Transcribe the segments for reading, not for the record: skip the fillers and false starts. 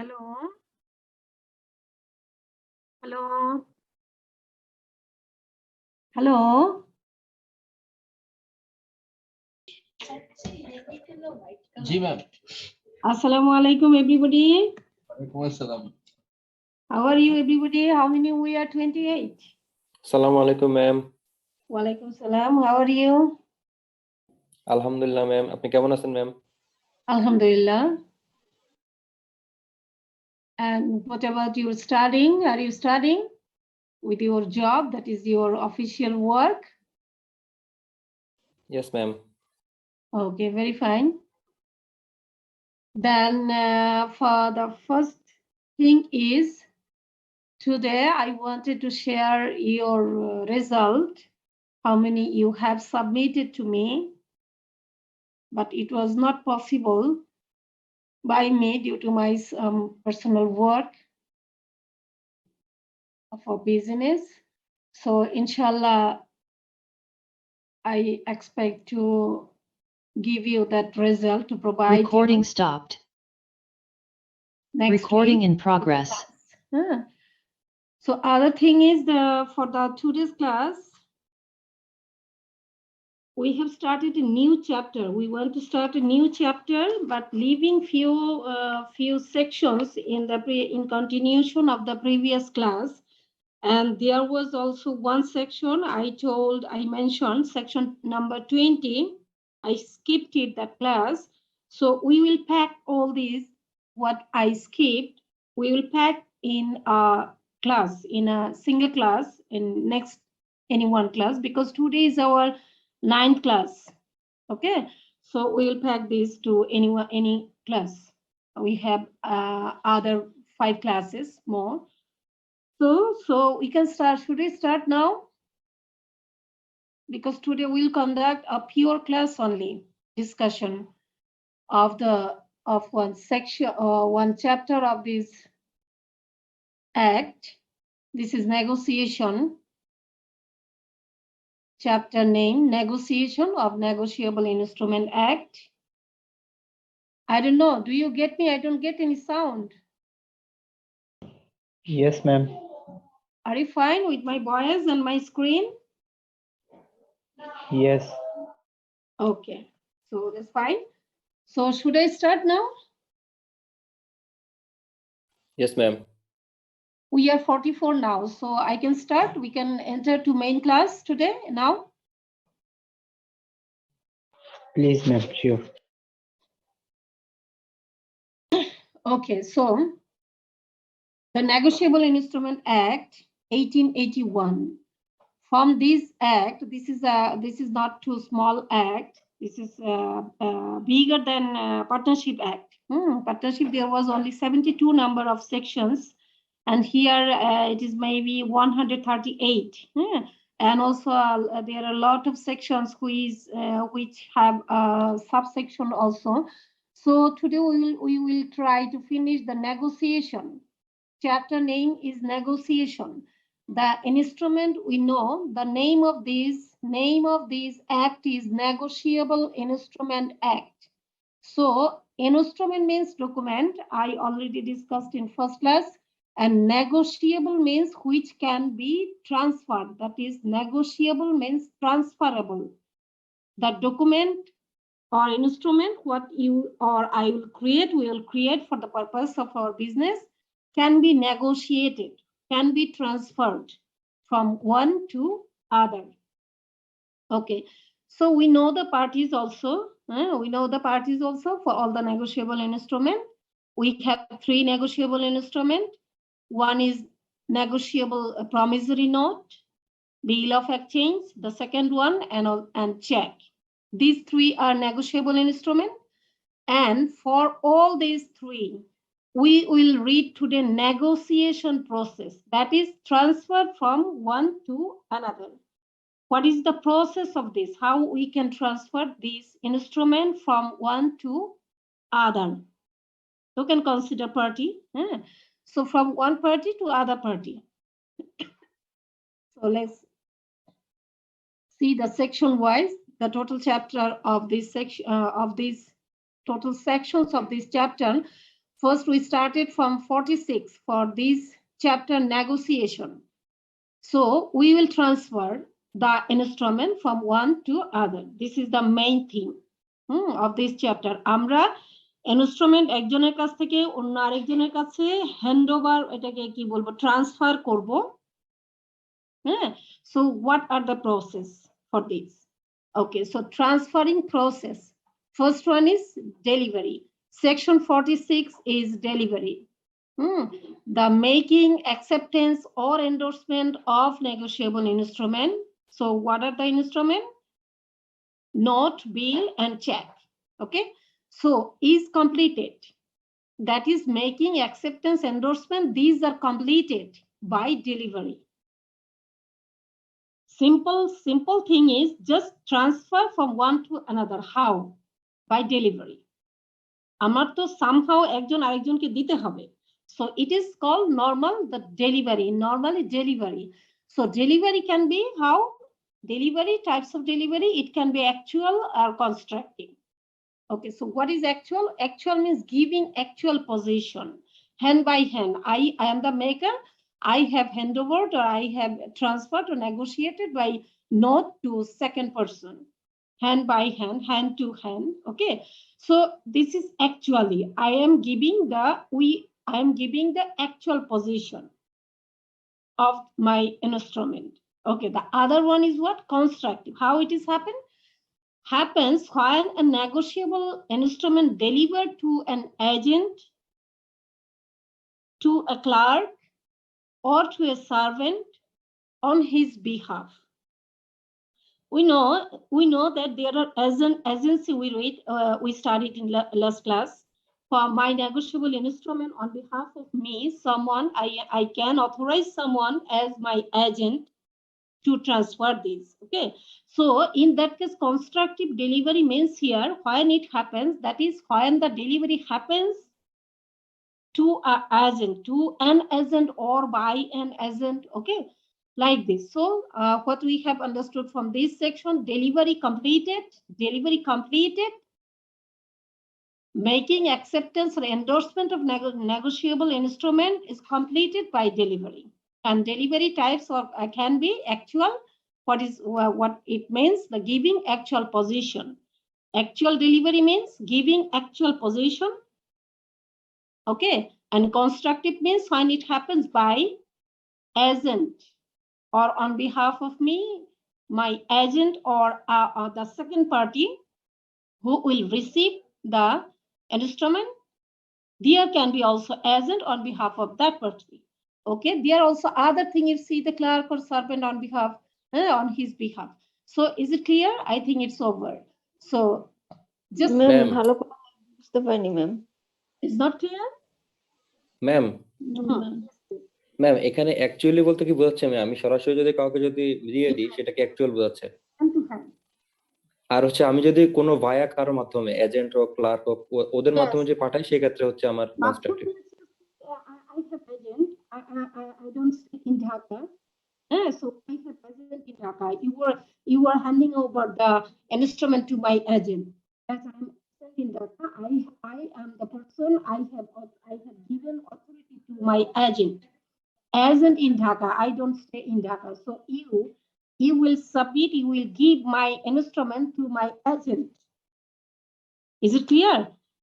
Hello. Hello. Hello. Ji ma'am. Assalamu alaikum, everybody. वालेकुम अस्सलाम। How are you, everybody? How many? We are 28. Assalamu alaikum, ma'am. Walaikum salam. How are you? Alhamdulillah, ma'am. আপনি কেমন আছেন, ma'am? Alhamdulillah. And what about your studying? Are you studying with your job? That is your official work? Yes, ma'am. Okay, very fine. Then for the first thing is, today I wanted to share your result, how many you have submitted to me, but it was not possible by me due to my personal work for business. So inshallah, I expect to give you that result to provide Recording you stopped. next Recording week. in progress. So other thing is for the today's class, we have started a new chapter. We want to start a new chapter, but leaving few sections in continuation of the previous class. And there was also one section I mentioned, section number 20. I skipped it, that class. So we will pack all these, what I skipped, we will pack in a class, in a single class, in next any one class, because today is our 9th class. Okay, so we will pack this to any class. We have other 5 classes more. So we can start. Should we start now? Because today we'll conduct a pure class only discussion of one section or one chapter of this act. This is negotiation. Chapter name, Negotiation of Negotiable Instrument Act. I don't know. Do you get me? I don't get any sound. Yes, ma'am. Are you fine with my voice and my screen? Yes. Okay, so that's fine. So should I start now? Yes, ma'am. We are 44 now, so I can start. We can enter to main class today now. Please, ma'am. Sure. Okay, so the Negotiable Instrument Act 1881. From this act, this is not too small act. This is bigger than Partnership Act. Partnership, there was only 72 number of sections, and here it is maybe 138. And also there are a lot of sections which have subsection also. So today we will try to finish the negotiation. Chapter name is negotiation. The instrument, we know the name of this act is Negotiable Instrument Act. So instrument means document. I already discussed in first class. And negotiable means which can be transferred. That is, negotiable means transferable. The document or instrument, what you or I will create for the purpose of our business, can be negotiated, can be transferred from one to other. Okay, so we know the parties also. For all the negotiable instrument. We have 3 negotiable instrument. One is negotiable promissory note, bill of exchange, the second one, and check. These 3 are negotiable instrument. And for all these 3, we will read today negotiation process, that is transfer from one to another. What is the process of this? How we can transfer this instrument from one to other? You can consider party. So from one party to other party. So let's see the section wise, the total chapter of this section of these total sections of this chapter. First, we started from 46 for this chapter negotiation. So we will transfer the instrument from one to other. This is the main theme of this chapter. আমরা instrument একজনের কাছ থেকে অন্য আরেকজনের কাছে handover এটাকে কি বলবো ট্রান্সফার করব। So what are the process for this? Okay, so transferring process. First one is delivery. Section 46 is delivery. The making, acceptance or endorsement of negotiable instrument. So what are the instrument? Note, bill and check. Okay, so is completed. That is making, acceptance, endorsement. These are completed by delivery. Simple thing is just transfer from one to another. How? By delivery. আমার তো somehow একজন আরেকজনকে দিতে হবে. So it is called the normally delivery. So delivery can be how? Delivery, types of delivery, it can be actual or constructive. Okay, so what is actual? Actual means giving actual position, hand by hand. I am the maker, I have handovered or I have transferred or negotiated by note to second person. Hand by hand, hand to hand. Okay, so this is actually I am giving the actual position of my instrument. Okay, the other one is what? Constructive. How it is happens when a negotiable instrument delivered to an agent, to a clerk or to a servant on his behalf. We know that there are agency we studied in last class. For my negotiable instrument on behalf of me, I can authorize someone as my agent to transfer this. Okay, so in that case, constructive delivery means here when it happens, that is when the delivery happens to an agent or by an agent. Okay, like this. So what we have understood from this section, delivery completed, making, acceptance or endorsement of negotiable instrument is completed by delivery. And delivery types can be actual. What it means? The giving actual position. Actual delivery means giving actual position. Okay, and constructive means when it happens by agent or on behalf of me, my agent or the second party who will receive the instrument. There can be also agent on behalf of that party. Okay, there are also other thing you see the clerk or servant on behalf on his behalf. So is it clear? I think it's over. So just Ma'am. ভালো করে বুঝতে পারিনি ma'am. it's not clear? Ma'am ma'am এখানে actually বলতে কি বোঝাচ্ছে? আমি সরাসরি যদি কাউকে যদি দিয়ে দিই সেটাকে অ্যাকচুয়াল বোঝাচ্ছে। Hand to hand. আর হচ্ছে আমি যদি কোনো ভায়া কারোর মাধ্যমে এজেন্ট হোক ক্লার্ক হোক ওদের মাধ্যমে যে পাঠাই সেই ক্ষেত্রে হচ্ছে আমার constructive. I have agent. I don't stay in Dhaka. So I have agent in Dhaka. You are handing over the instrument to my agent. As I am in Dhaka, I am the person. I have given authority to my agent. Agent in Dhaka. I don't stay in Dhaka. So you will submit. You will give my instrument to my agent. Is it clear?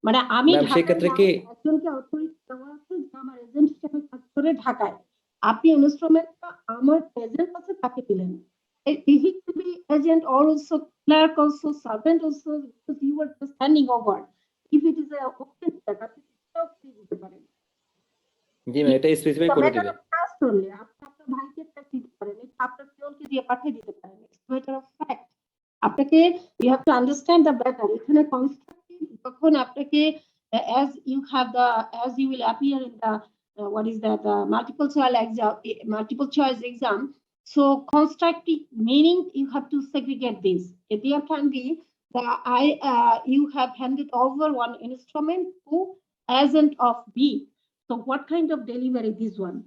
মানে আমি সেক্ষেত্রে কি একজনকে authority দেওয়া আছে যে আমার agent হিসেবে কাজ করে ঢাকায়, আপনি ইনস্ট্রুমেন্টটা আমার এজেন্ট আছে তাকে দিলেন। He could be agent or also clerk also servant also because you were just handing over. If it is a open check, আপনি সেটাও দিয়ে দিতে পারেন। জি ম্যাম এটা স্পেসিফাই করে দিবেন। আপনি আপনার ভাইকে চেক দিতে পারেন, আপনার ফিওনকে দিয়ে পাঠিয়ে দিতে পারেন। It's matter of fact. আপনাকে you have to understand the matter. এখানে কনস্ট্রাকটিভ যখন আপনাকে as you will appear in the what is that multiple choice exam. So constructive meaning you have to segregate this. If there can be you have handed over one instrument to agent of B. So what kind of delivery this one?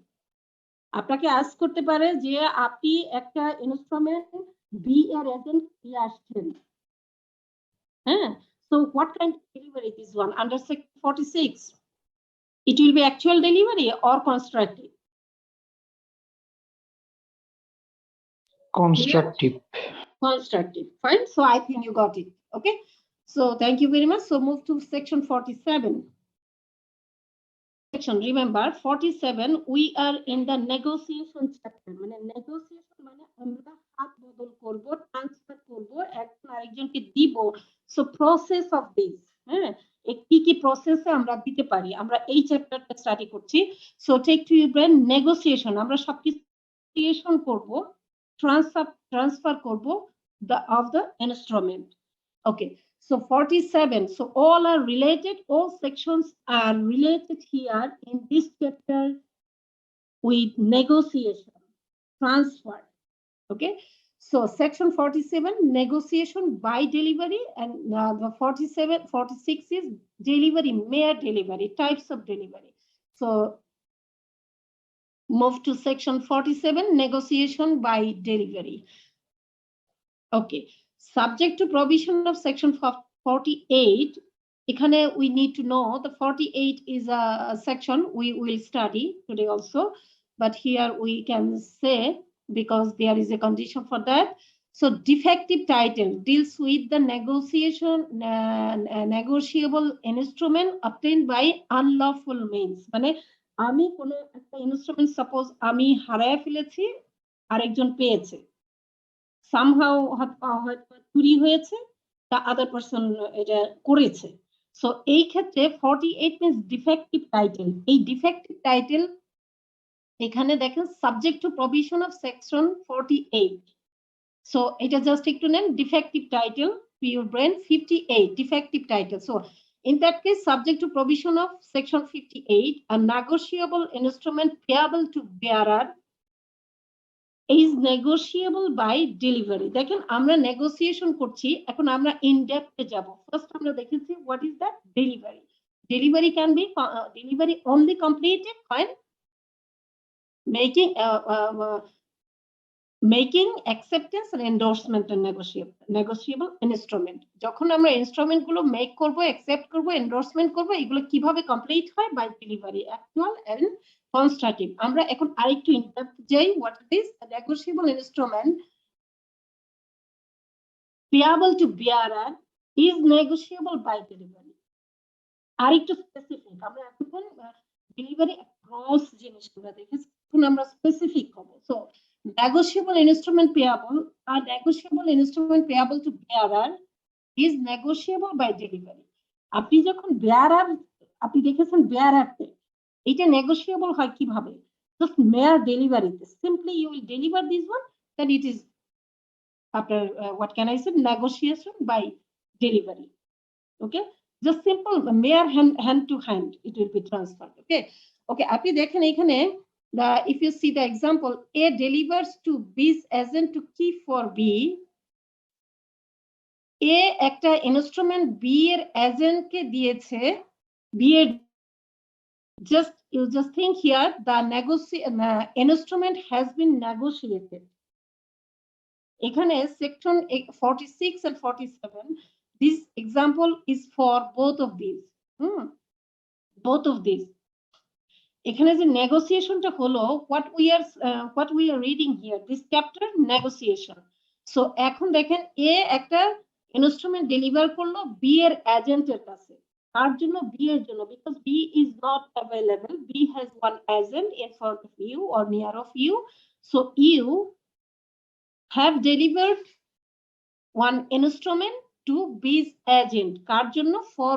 আপনাকে ask করতে পারে যে আপনি একটা instrument B এর agent দিয়ে আসছেন। So what kind of delivery this one under section 46? It will be actual delivery or constructive. Constructive. Constructive. Fine. So I think you got it. Okay. So thank you very much. So move to section 47. Section, remember 47, we are in the negotiation chapter. মানে negotiation মানে আমরা হাত বদল করব, transfer করব, একজন আরেকজনকে দিব। সো প্রসেস অফ দিস, হ্যাঁ, কি কি প্রসেসে আমরা দিতে পারি, আমরা এই চ্যাপ্টারটা স্টাডি করছি। So take to your brain, negotiation, আমরা সবকিছু করব, ট্রান্সফার করব of the instrument. Okay, so 47, so all are related, all sections are related here in this chapter with negotiation, transfer. Okay, so section 47, negotiation by delivery, and the 46 is delivery, mere delivery, types of delivery. So move to section 47, negotiation by delivery. Okay, subject to provision of section 48, ekhane we need to know the 48 is a section we will study today also, but here we can say because there is a condition for that. So defective title deals with the negotiable instrument obtained by unlawful means. মানে আমি কোনো একটা instrument suppose আমি হারায় ফেলেছি, আরেকজন পেয়েছে, somehow চুরি হয়েছে, the other person এটা করেছে। সো এই ক্ষেত্রে 48 means defective title। এই defective title এখানে দেখেন subject to provision of section 48। So এটা জাস্ট একটু নেন, defective title to your brain, 58 defective title। So in that case, subject to provision of section 58, a negotiable instrument payable to bearer is negotiable by delivery. দেখেন আমরা negotiation করছি, এখন আমরা in ডেপথে যাব। First আমরা দেখেছি what is that delivery. Delivery can be delivery only completed when making acceptance and endorsement and negotiable instrument. যখন আমরা ইনস্ট্রুমেন্ট গুলো মেক করব, অ্যাকসেপ্ট করব, এন্ডোর্সমেন্ট করব, এগুলো কিভাবে কমপ্লিট হয়? By delivery, actual and constructive. আমরা এখন আরেকটু ইন ডেপথ যাই, what is negotiable instrument payable to bearer is negotiable by delivery. আরেকটু স্পেসিফিক, আমরা এখন ডেলিভারি ক্রস জিনিসগুলো দেখেছি, এখন আমরা স্পেসিফিক হব। So negotiable instrument payable, a negotiable instrument payable to bearer is negotiable by delivery. আপনি যখন bearer, আপনি দেখেছেন bearerতে, এটা negotiable হয় কিভাবে? Just mere delivery, simply you will deliver this one, then it is after what can I say, negotiation by delivery. Okay, just simple mere hand to hand it will be transferred. Okay, আপনি দেখেন এখানে if you see the example, A delivers to B's agent to keep for B. A একটা instrument B এর agent কে দিয়েছে, B এর you just think here the instrument has been negotiated. এখানে section 46 and 47, this example is for both of these. Both of these. এখানে যে নেগোসিয়েশনটা হলো, what we are reading here, this chapter negotiation. So এখন দেখেন A একটা instrument deliver করলো B এর এজেন্টের কাছে। তার জন্য B এর জন্য, because B is not available, B has one agent in front of you or near of you, so you have delivered one instrument to B's agent. কার জন্য? for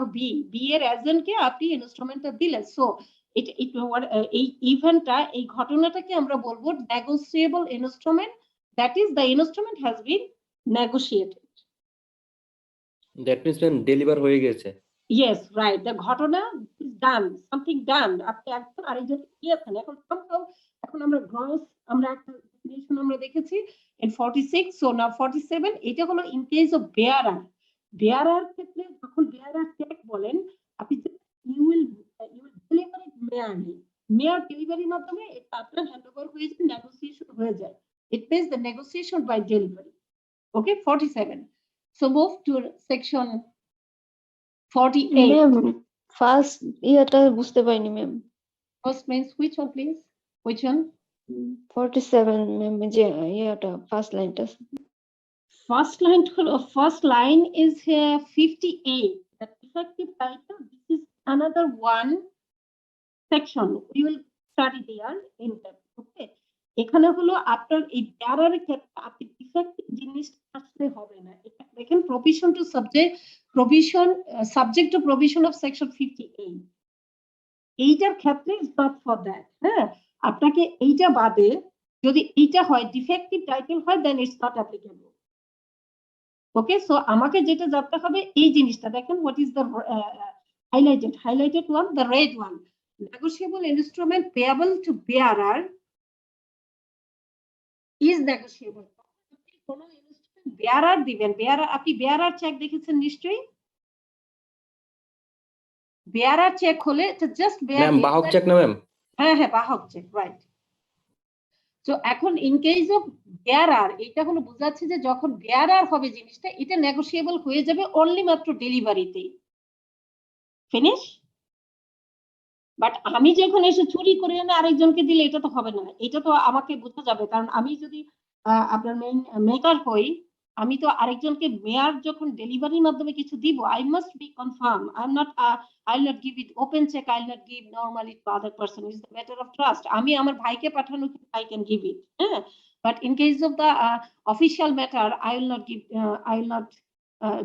B এর এজেন্টকে আপনি ইনস্ট্রুমেন্টটা দিলেন। সো এই ইভেন্টটা, এই ঘটনাটাকে আমরা বলবো negotiable instrument, that is the instrument has been negotiated. That means when deliver হয়ে গেছে। Yes, right, the ঘটনা is done, something done, আপনি একজন আরেকজনকে দিয়েছেন। এখন আমরা গ্রস, আমরা একটা ডেফিনিশন আমরা দেখেছি in 46, so now 47, এটা হলো in case of bearer ক্ষেত্রে, যখন bearer চেক বলেন, আপনি you will deliver it merely, mere delivery মাধ্যমে এটা আপনার হ্যান্ডওভার হয়ে যায়, নেগোসিয়েশন হয়ে যায়, it means the negotiation by delivery. Okay, 47. So move to section 48. First ইয়াটা বুঝতে পারিনি ma'am. First means which one, please? Which one? 47 ma'am, যে ইয়াটা ফার্স্ট লাইনটা। First line is here 58. The defective title. This is another one section. We will study there in depth. Okay. এখানে হলো আপনার এই বেয়ারারের ক্ষেত্রে আপনি ডিফেক্টিভ জিনিস আসতে হবে না। দেখেন provision to subject to provision of section 58, এইটার ক্ষেত্রে ইজ নট ফর দ্যাট। হ্যাঁ, আপনাকে এইটা বাদে যদি এইটা হয় ডিফেক্টিভ টাইটেল হয় then it's not applicable. Okay, so আমাকে যেটা জানতে হবে এই জিনিসটা দেখেন, what is the highlighted one, the red one. Negotiable instrument payable to bearer is negotiable. কোন ইনস্ট্রুমেন্ট বেয়ারার দিবেন, বেয়ারার আপনি বেয়ারার চেক দেখেছেন নিশ্চয়ই। বেয়ারার চেক হলে এটা জাস্ট ম্যাম বাহক চেক না ম্যাম? হ্যাঁ হ্যাঁ, বাহক চেক, রাইট। তো এখন ইন কেস অফ বেয়ারার, এটা হলো বোঝাচ্ছে যে যখন বেয়ারার হবে জিনিসটা, এটা নেগোশিয়েবল হয়ে যাবে অনলি মাত্র ডেলিভারিতেই। ফিনিশ। বাট আমি যখন এসে চুরি করে এনে আরেকজনকে দিলে এটা তো হবে না, এটা তো আমাকে বোঝা যাবে। কারণ আমি যদি আপনার মেকার হই, আমি তো আরেকজনকে মেয়ার যখন ডেলিভারির মাধ্যমে কিছু দিব, I must be confirm. I will not give it open cheque, I will not give normally to other person. Is the matter of trust. আমি আমার ভাইকে পাঠানো, আই ক্যান গিভ ইট, হ্যাঁ। But in case of the official matter, I will not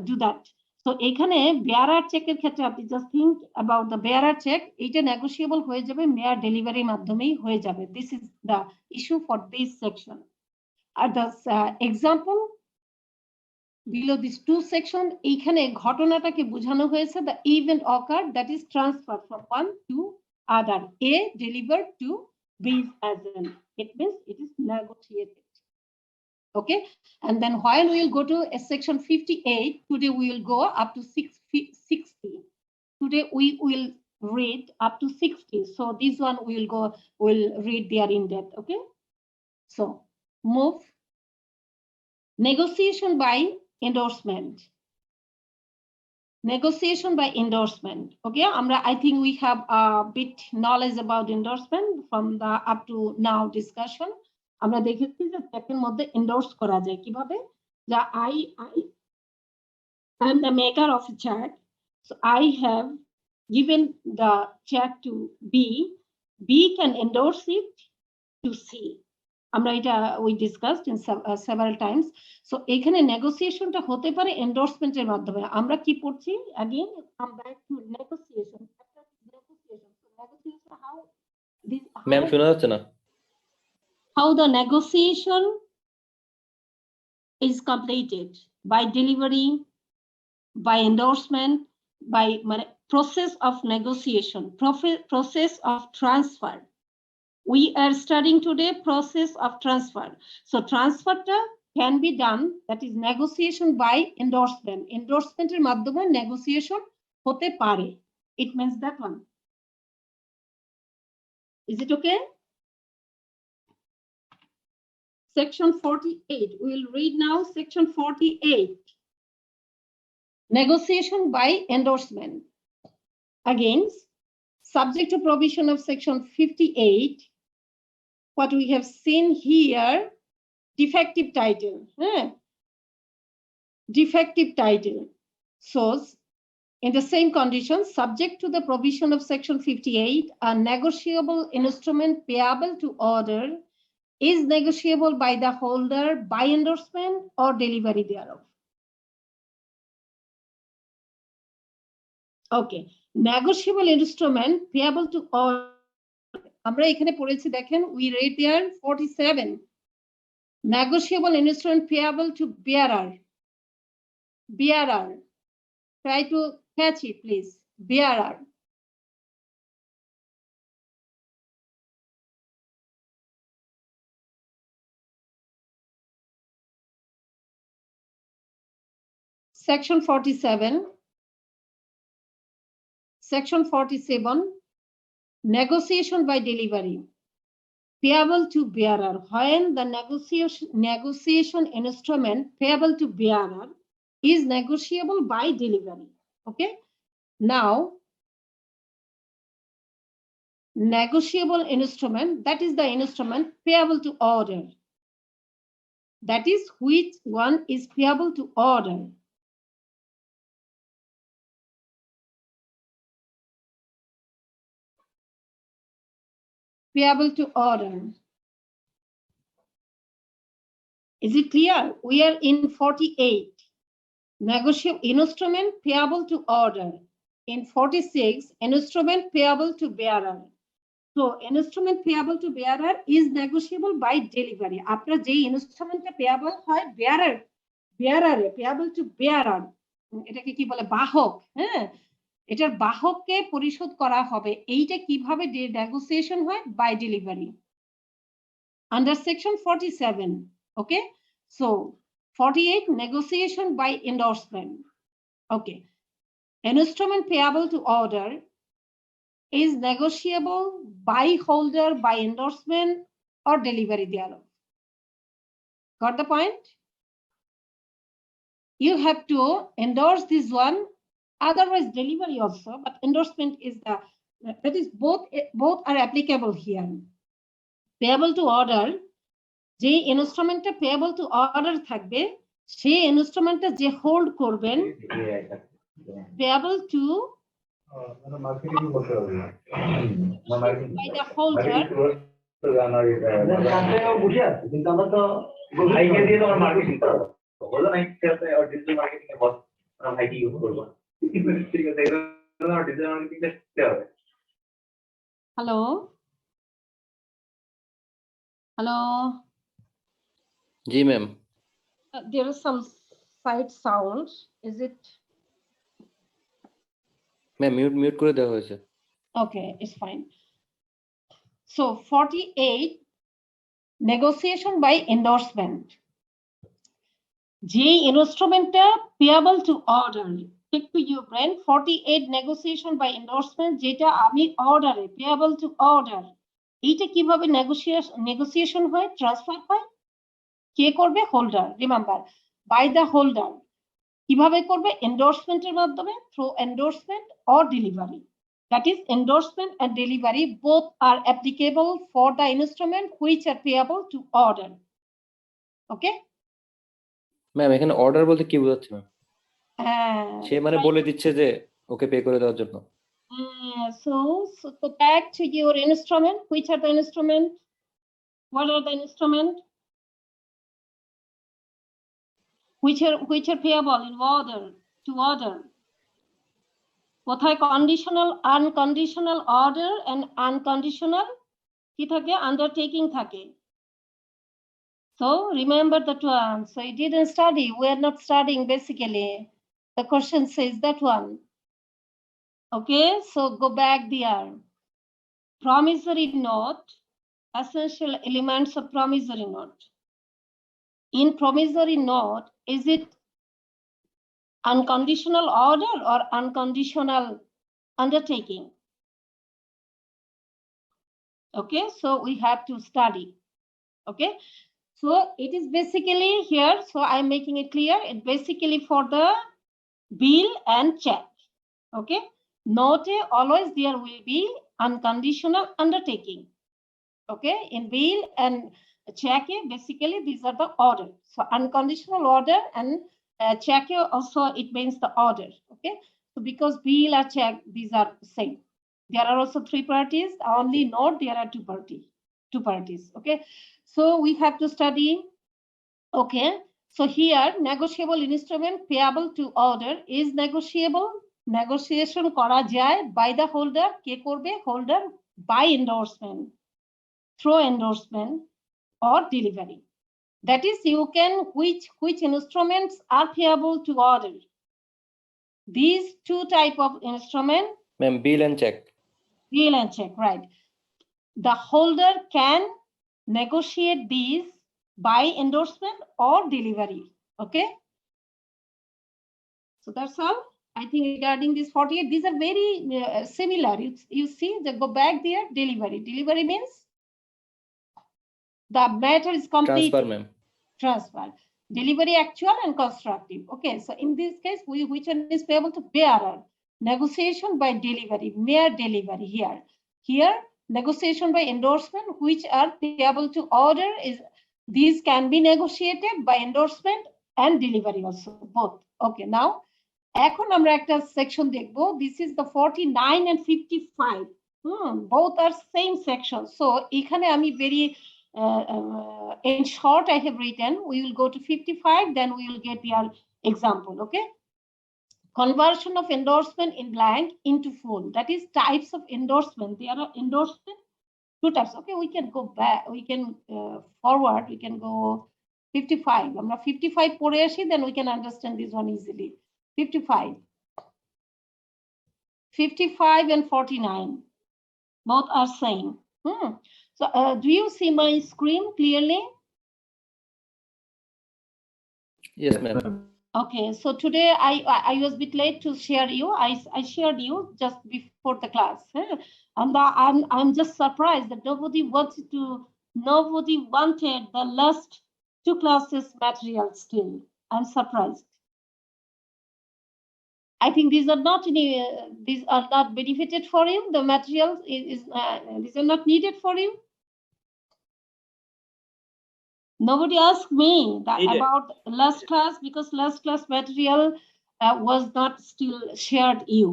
do that. তো এখানে bearer চেকের ক্ষেত্রে আপনি just think about the bearer cheque, এইটা নেগোশিয়েবল হয়ে যাবে, মেয়ার ডেলিভারির মাধ্যমেই হয়ে যাবে। This is the issue for this section. আর the example below this to section, এইখানে ঘটনাটাকে বোঝানো হয়েছে, the event occur that is transfer from one to other, A delivered to B as an, it means it is negotiated. Okay, and then while we will go to section 58, today we will go up to 60. Today we will read up to 60. So this one we'll read there in depth. Okay, so move. Negotiation by endorsement. Negotiation by endorsement. Okay, I think we have a bit knowledge about endorsement from the up to now discussion. আমরা দেখেছি যে চেকের মধ্যে endorse করা যায় কিভাবে। যা I am the maker of a check, so I have given the check to B. B can endorse it to C. আমরা এটা we discussed in several times. So এখানে নেগোসিয়েশনটা হতে পারে এন্ডোর্সমেন্টের মাধ্যমে। আমরা কি পড়ছি? Again come back to negotiation. Negotiation, how this ma'am শোনা যাচ্ছে না। how the negotiation is completed by delivery, by endorsement, by process of negotiation, process of transfer. We are studying today process of transfer. So transfer can be done, that is negotiation by endorsement. Endorsement এর মাধ্যমে negotiation হতে পারে. It means that one. Is it okay? Section 48. We will read now section 48. Negotiation by endorsement. Again, subject to provision of section 58, what we have seen here, defective title. Defective title. So, in the same condition, subject to the provision of section 58, a negotiable instrument payable to order is negotiable by the holder by endorsement or delivery thereof. Okay, negotiable instrument payable to order. আমরা এখানে পড়েছি দেখেন, we read there 47. Negotiable instrument payable to bearer. Bearer. Try to catch it, please. Bearer. Section 47. Section 47. Negotiation by delivery. Payable to bearer. When the negotiation instrument payable to bearer is negotiable by delivery. Okay. Now, negotiable instrument, that is the instrument payable to order. That is which one is payable to order. Payable to order. Is it clear? We are in 48. Negotiable instrument payable to order. In 46, instrument payable to bearer. So instrument payable to bearer is negotiable by delivery. After যে ইনস্ট্রুমেন্টটা payable হয় bearer payable to bearer, এটাকে কি বলে বাহক, হ্যাঁ, এটার বাহককে পরিশোধ করা হবে। এইটা কিভাবে নেগোসিয়েশন হয়? By delivery, under section 47। Okay, so 48 negotiation by endorsement. Okay, instrument payable to order is negotiable by holder by endorsement or delivery thereof. Got the point? You have to endorse this one, otherwise delivery also, but endorsement is the, that is both are applicable here. Payable to order, যে ইনস্ট্রুমেন্টটা payable to order থাকবে সেই ইনস্ট্রুমেন্টটা যে hold করবেন payable to by the holder, hello hello, ji ma'am. there is some side sound. Is it ma'am mute করে দেওয়া হয়েছে। okay? It's fine. So 48 negotiation by endorsement. যে ইনস্ট্রুমেন্টটা payable to order, take to your brain, 48 negotiation by endorsement, যেটা আমি অর্ডারে payable to order, এইটা কিভাবে negotiation হয়, ট্রান্সফার হয়, কে করবে? Holder. Remember, by the holder. কিভাবে করবে? এন্ডোর্সমেন্টের মাধ্যমে, through endorsement or delivery. That is endorsement and delivery both are applicable for the instrument which are payable to order. Okay ma'am, এখানে অর্ডার বলতে কি বোঝাচ্ছে ম্যাম? হ্যাঁ, সে মানে বলে দিচ্ছে যে ওকে পে করে দেওয়ার জন্য। so go back to your instrument. Which are the instrument? What are the instrument? Which are payable in order to order? কোথায় conditional, unconditional order and unconditional কি থাকে? আন্ডারটেকিং থাকে। So remember that one. So you didn't study. We are not studying basically. The question says that one. Okay, so go back there. Promissory note, essential elements of promissory note. In promissory note, is it unconditional order or unconditional undertaking? Okay, so we have to study. Okay, so it is basically here, so I'm making it clear, it basically for the bill and check. Okay, note always there will be unconditional undertaking. Okay, in bill and check basically these are the order. So unconditional order and check also it means the order. Okay, so because bill or check these are same. There are also three parties. Only note there are two parties. Okay, so we have to study. Okay, so here negotiable instrument payable to order is negotiable. Negotiation করা যায় by the holder. কে করবে? Holder by endorsement, through endorsement or delivery. That is, you can which instruments are payable to order. These two type of instrument, ma'am, bill and check. bill and check, right? The holder can negotiate these by endorsement or delivery. Okay, so that's all. I think regarding this 48, these are very similar. You see, they go back there. Delivery means the matter is complete. Transfer ma'am. Transfer. Delivery actual and constructive. Okay, so in this case, which one is payable to bearer? Negotiation by delivery, mere delivery here. Here, negotiation by endorsement, which are payable to order, is these can be negotiated by endorsement and delivery also, both. Okay, now এখন আমরা একটা section দেখবো. This is the 49 and 55. Both are same section. So এখানে আমি very in short I have written, we will go to 55, then we will get your example. Okay, conversion of endorsement in blank into full, that is types of endorsement. There are endorsement two types. Okay, we can go back, we can forward, we can go 55. আমরা 55 পড়ে আসি, then we can understand this one easily. 55 and 49 both are same. So do you see my screen clearly? Yes, ma'am. Okay, so today I was a bit late to share you. I shared you just before the class, and I'm just surprised that nobody wanted the last two classes material still. I'm surprised. I think these are not benefited for you. The materials these are not needed for you. Nobody asked me about last class, because last class material was not still shared you.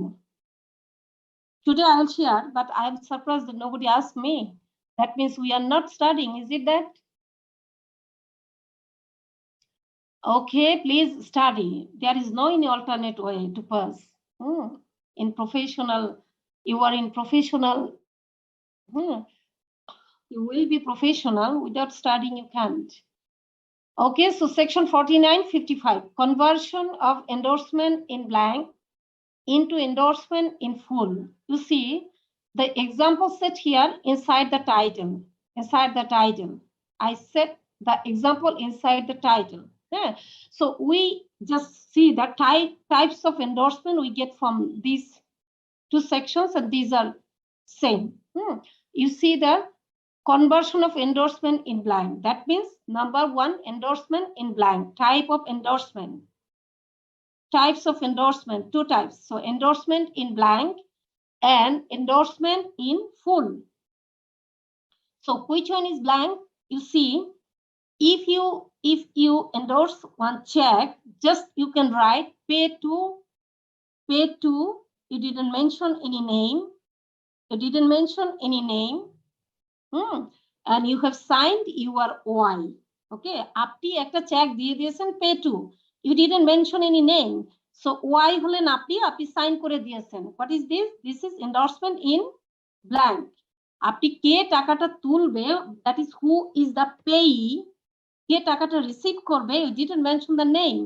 Today I'll share, but I'm surprised that nobody asked me. That means we are not studying, is it that? Okay, please study. There is no any alternate way to pass. In professional, you are in professional. You will be professional. Without studying, you can't. Okay, so section 49, 55, conversion of endorsement in blank into endorsement in full. You see the example set here inside the title. Inside the title, I set the example inside the title. So we just see the types of endorsement we get from these two sections, and these are same. You see the conversion of endorsement in blank. That means number one, endorsement in blank, type of endorsement. Types of endorsement, two types. So endorsement in blank and endorsement in full. So which one is blank? You see, if you endorse one check, just you can write pay to, you didn't mention any name. You didn't mention any name. And you have signed your Y. Okay, আপনি একটা check দিয়ে দিয়েছেন pay to, you didn't mention any name, so Y হলেন আপনি sign করে দিয়েছেন. What is this? This is endorsement in blank. আপনি কে টাকাটা তুলবে, that is who is the payee, কে টাকাটা receive করবে, you didn't mention the name,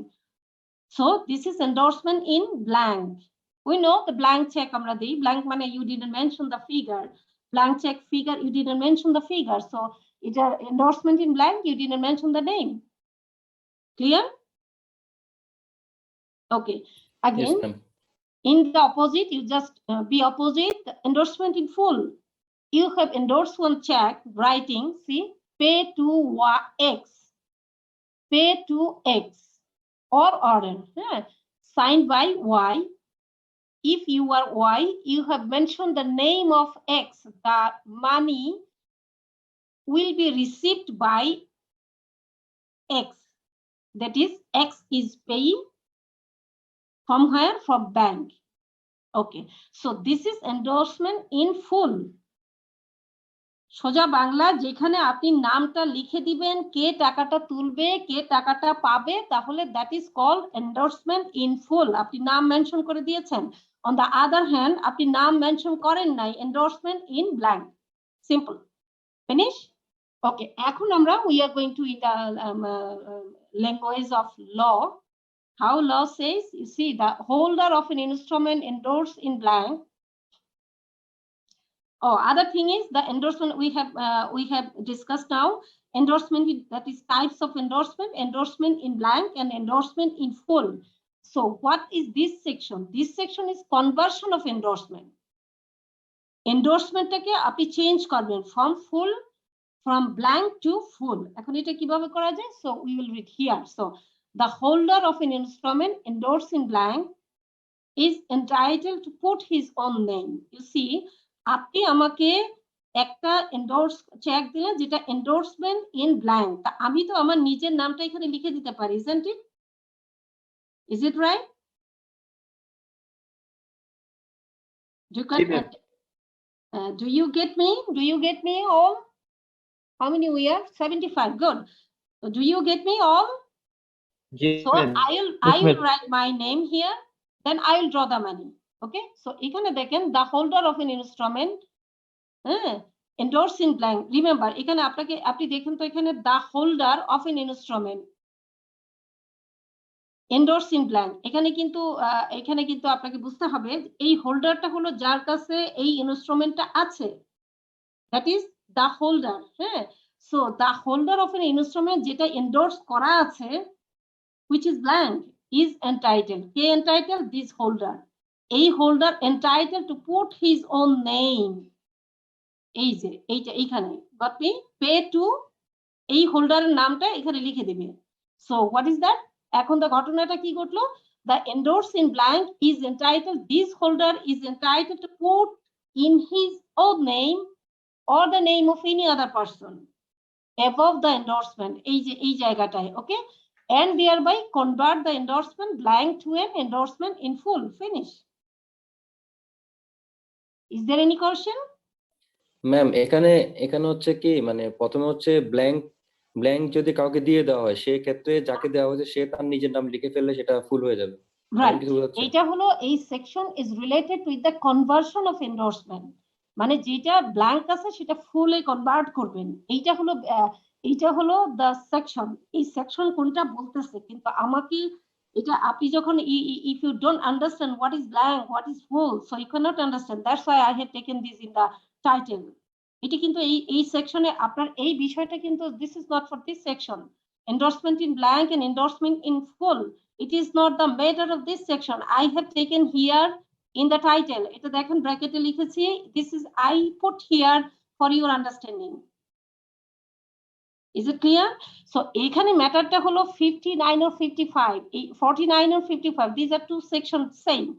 so this is endorsement in blank. We know the blank check আমরা দেই, blank মানে you didn't mention the figure. Blank check figure, you didn't mention the figure. So it's an endorsement in blank, you didn't mention the name. Clear? Okay. Again, Yes, ma'am. in the opposite, you just be opposite. The endorsement in full. You have endorsed one check, writing, see, pay to X. Pay to X or order. Signed by Y. If you are Y, you have mentioned the name of X. The money will be received by X. That is, X is paying from where? From bank. Okay, so this is endorsement in full. সোজা বাংলা, যেখানে আপনি নামটা লিখে দিবেন, কে টাকাটা তুলবে, কে টাকাটা পাবে, তাহলে that is called endorsement in full. আপনি নাম মেনশন করে দিয়েছেন। On the other hand, আপনি নাম মেনশন করেন নাই, endorsement in blank. Simple. Finish? Okay, এখন আমরা we are going to language of law. How law says, you see, the holder of an instrument endorsed in blank. Oh, other thing is the endorsement we have discussed now. Endorsement, that is types of endorsement, endorsement in blank and endorsement in full. So what is this section? This section is conversion of endorsement. Endorsement টাকে আপনি change করবেন from blank to full. এখন এটা কিভাবে করা যায়? So we will read here. So the holder of an instrument endorsed in blank is entitled to put his own name. You see, আপনি আমাকে একটা এন্ডোর্স চেক দিলে যেটা এন্ডোর্সমেন্ট ইন ব্ল্যাঙ্ক, তা আমি তো আমার নিজের নামটা এখানে লিখে দিতে পারি, isn't it? Is it right? Do you get me? Do you get me all? How many we are? 75. Good. So do you get me all? So I will write my name here, then I will draw the money. Okay. So এখানে দেখেন the holder of an instrument, endorse in blank. Remember এখানে আপনি দেখেন তো এখানে the holder of an instrument, endorse in blank. এখানে কিন্তু আপনাকে বুঝতে হবে এই হোল্ডারটা হলো যার কাছে এই ইনস্ট্রুমেন্টটা আছে, that is the holder. হ্যাঁ, so the holder of an instrument যেটা এন্ডোর্স করা আছে, which is blank, is entitled. K entitled? This holder. এই holder entitled to put his own name. এই যে এইখানে got me? Pay to এই হোল্ডারের নামটা এখানে লিখে দিবে। So what is that? এখন the ঘটনাটা কি ঘটলো? The endorse in blank is entitled, this holder is entitled to put in his own name or the name of any other person above the endorsement. এই জায়গাটায়, okay? And thereby convert the endorsement blank to an endorsement in full. Finish. Is there any question? Ma'am এখানে হচ্ছে কি, মানে প্রথমে হচ্ছে blank যদি কাউকে দিয়ে দেওয়া হয়, সেই ক্ষেত্রে যাকে দেওয়া হয়েছে সে তার নিজের নাম লিখে ফেললে সেটা ফুল হয়ে যাবে। Right. এটা হলো এই section is related with the conversion of endorsement. মানে যেটা ব্ল্যাঙ্ক আছে সেটা ফুলে কনভার্ট করবেন। এইটা হলো the section. এই সেকশন কোনটা বলতেছে, কিন্তু আমাকে এটা আপনি যখন if you don't understand what is blank, what is full, so you cannot understand. That's why I have taken this in the title. এটা কিন্তু এই সেকশনে আপনার এই বিষয়টা কিন্তু this is not for this section. Endorsement in blank and endorsement in full, it is not the matter of this section. I have taken here in the title. এটা দেখেন ব্র্যাকেটে লিখেছি, this is I put here for your understanding. Is it clear? So এখানে ম্যাটারটা হলো 59 or 55, 49 or 55, these are two sections same.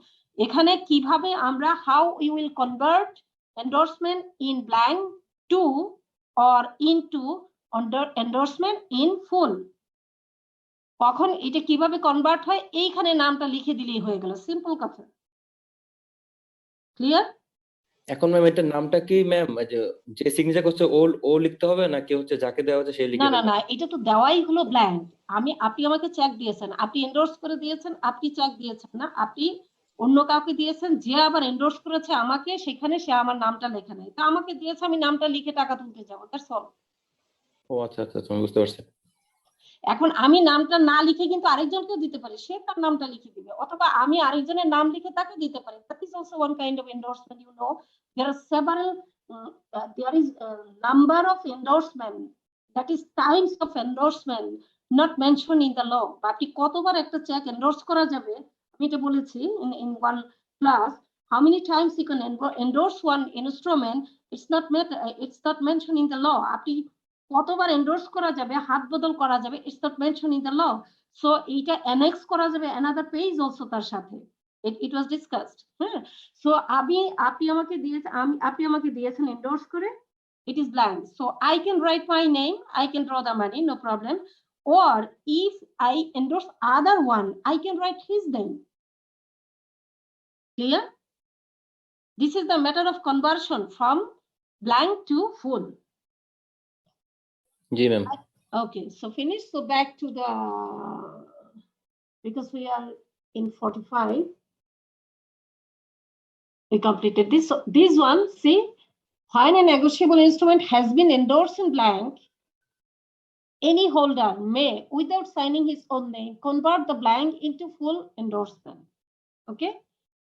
এখানে কিভাবে আমরা how we will convert endorsement in blank to or into under endorsement in full. কখন এটা কিভাবে convert হয়, এইখানে নামটা লিখে দিলেই হয়ে গেল, সিম্পল কথা। ক্লিয়ার? এখন ম্যাম এটার নামটা কি ম্যাম, যে সিগনেচার করছে ও লিখতে হবে নাকি হচ্ছে যাকে দেওয়া হচ্ছে সে লিখে দেবে? না, এটা তো দেওয়াই হলো ব্ল্যাঙ্ক। আপনি আমাকে চেক দিয়েছেন, আপনি এন্ডোর্স করে দিয়েছেন, আপনি চেক দিয়েছেন না, আপনি অন্য কাউকে দিয়েছেন, যে আবার এন্ডোর্স করেছে আমাকে, সেখানে সে আমার নামটা লেখা নেই, তা আমাকে দিয়েছে, আমি নামটা লিখে টাকা তুলতে যাবো, দ্যাটস অল। ও আচ্ছা, আমি বুঝতে পারছি। এখন আমি নামটা না লিখে কিন্তু আরেকজনকেও দিতে পারি, সে তার নামটা লিখে দিবে, অথবা আমি আরেকজনের নাম লিখে তাকে দিতে পারি। That is also one kind of endorsement. You know, there are several, there is a number of endorsement, that is types of endorsement not mentioned in the law. আপনি কতবার একটা চেক এন্ডোর্স করা যাবে, আমি এটা বলেছি in one class, how many times you can endorse one instrument, it's not mentioned in the law. আপনি কতবার এন্ডোর্স করা যাবে, হাত বদল করা যাবে, it's not mentioned in the law. So এটা annex করা যাবে another page also তার সাথে, it was discussed. So আপনি আমাকে দিয়েছেন এন্ডোর্স করে, it is blank, so I can write my name, I can draw the money, no problem. Or if I endorse other one, I can write his name. Clear? This is the matter of conversion from blank to full. G ma'am. Okay, so finish. So back to the, because we are in 45, we completed this. So this one, see, when a negotiable instrument has been endorsed in blank, any holder may, without signing his own name, convert the blank into full endorsement. Okay,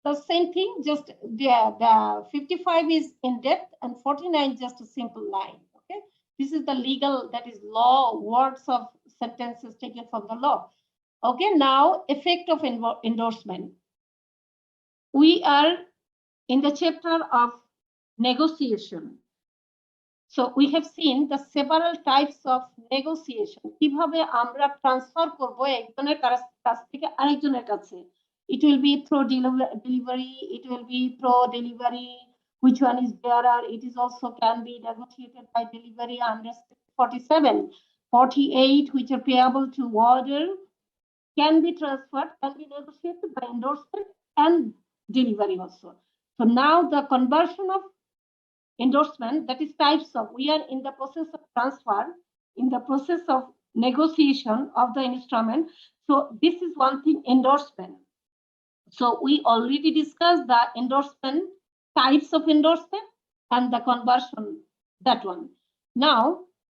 the same thing, just the 55 is in depth and 49 just a simple line. Okay, this is the legal, that is law, words of sentences taken from the law. Okay, now effect of endorsement. We are in the chapter of negotiation. So we have seen the several types of negotiation. কিভাবে আমরা transfer করব একজনের কাছ থেকে আরেকজনের কাছে। It will be through delivery, it will be through delivery which one is bearer. It is also can be negotiated by delivery under 47, 48, which are payable to order, can be transferred, can be negotiated by endorsement and delivery also. So now the conversion of endorsement, that is types of, we are in the process of transfer, in the process of negotiation of the instrument. So this is one thing, endorsement. So we already discussed the endorsement, types of endorsement and the conversion, that one. Now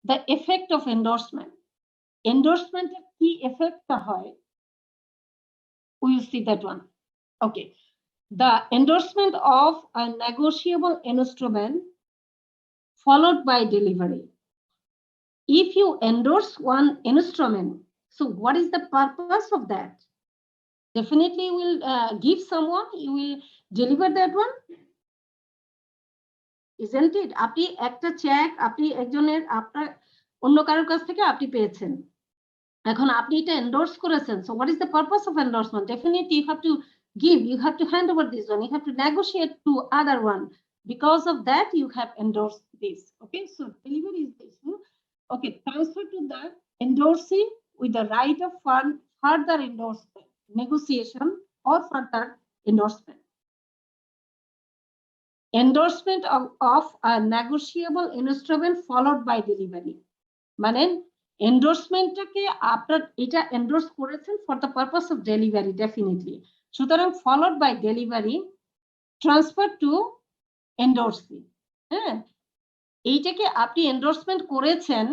the effect of endorsement. Endorsement key effect we will see that one. Okay. The endorsement of a negotiable instrument followed by delivery. If you endorse one instrument, so what is the purpose of that? Definitely you will give someone, you will deliver that one, isn't it? আপনি একটা check আপনি একজনের আপনার অন্য কারোর কাছ থেকে আপনি পেয়েছেন, এখন আপনি এটা এন্ডোর্স করেছেন, so what is the purpose of endorsement? Definitely you have to give, you have to hand over this one, you have to negotiate to other one, because of that you have endorsed this. Okay, so delivery is this. Okay, transfer to the endorsee with the right of further endorsement, negotiation or further endorsement. Endorsement of a negotiable instrument followed by delivery. মানে এন্ডোর্সমেন্টটাকে আপনার এটা endorse করেছেন for the purpose of delivery, definitely. সুতরাং followed by delivery, transfer to endorsee. হ্যাঁ, এইটাকে আপনি endorsement করেছেন,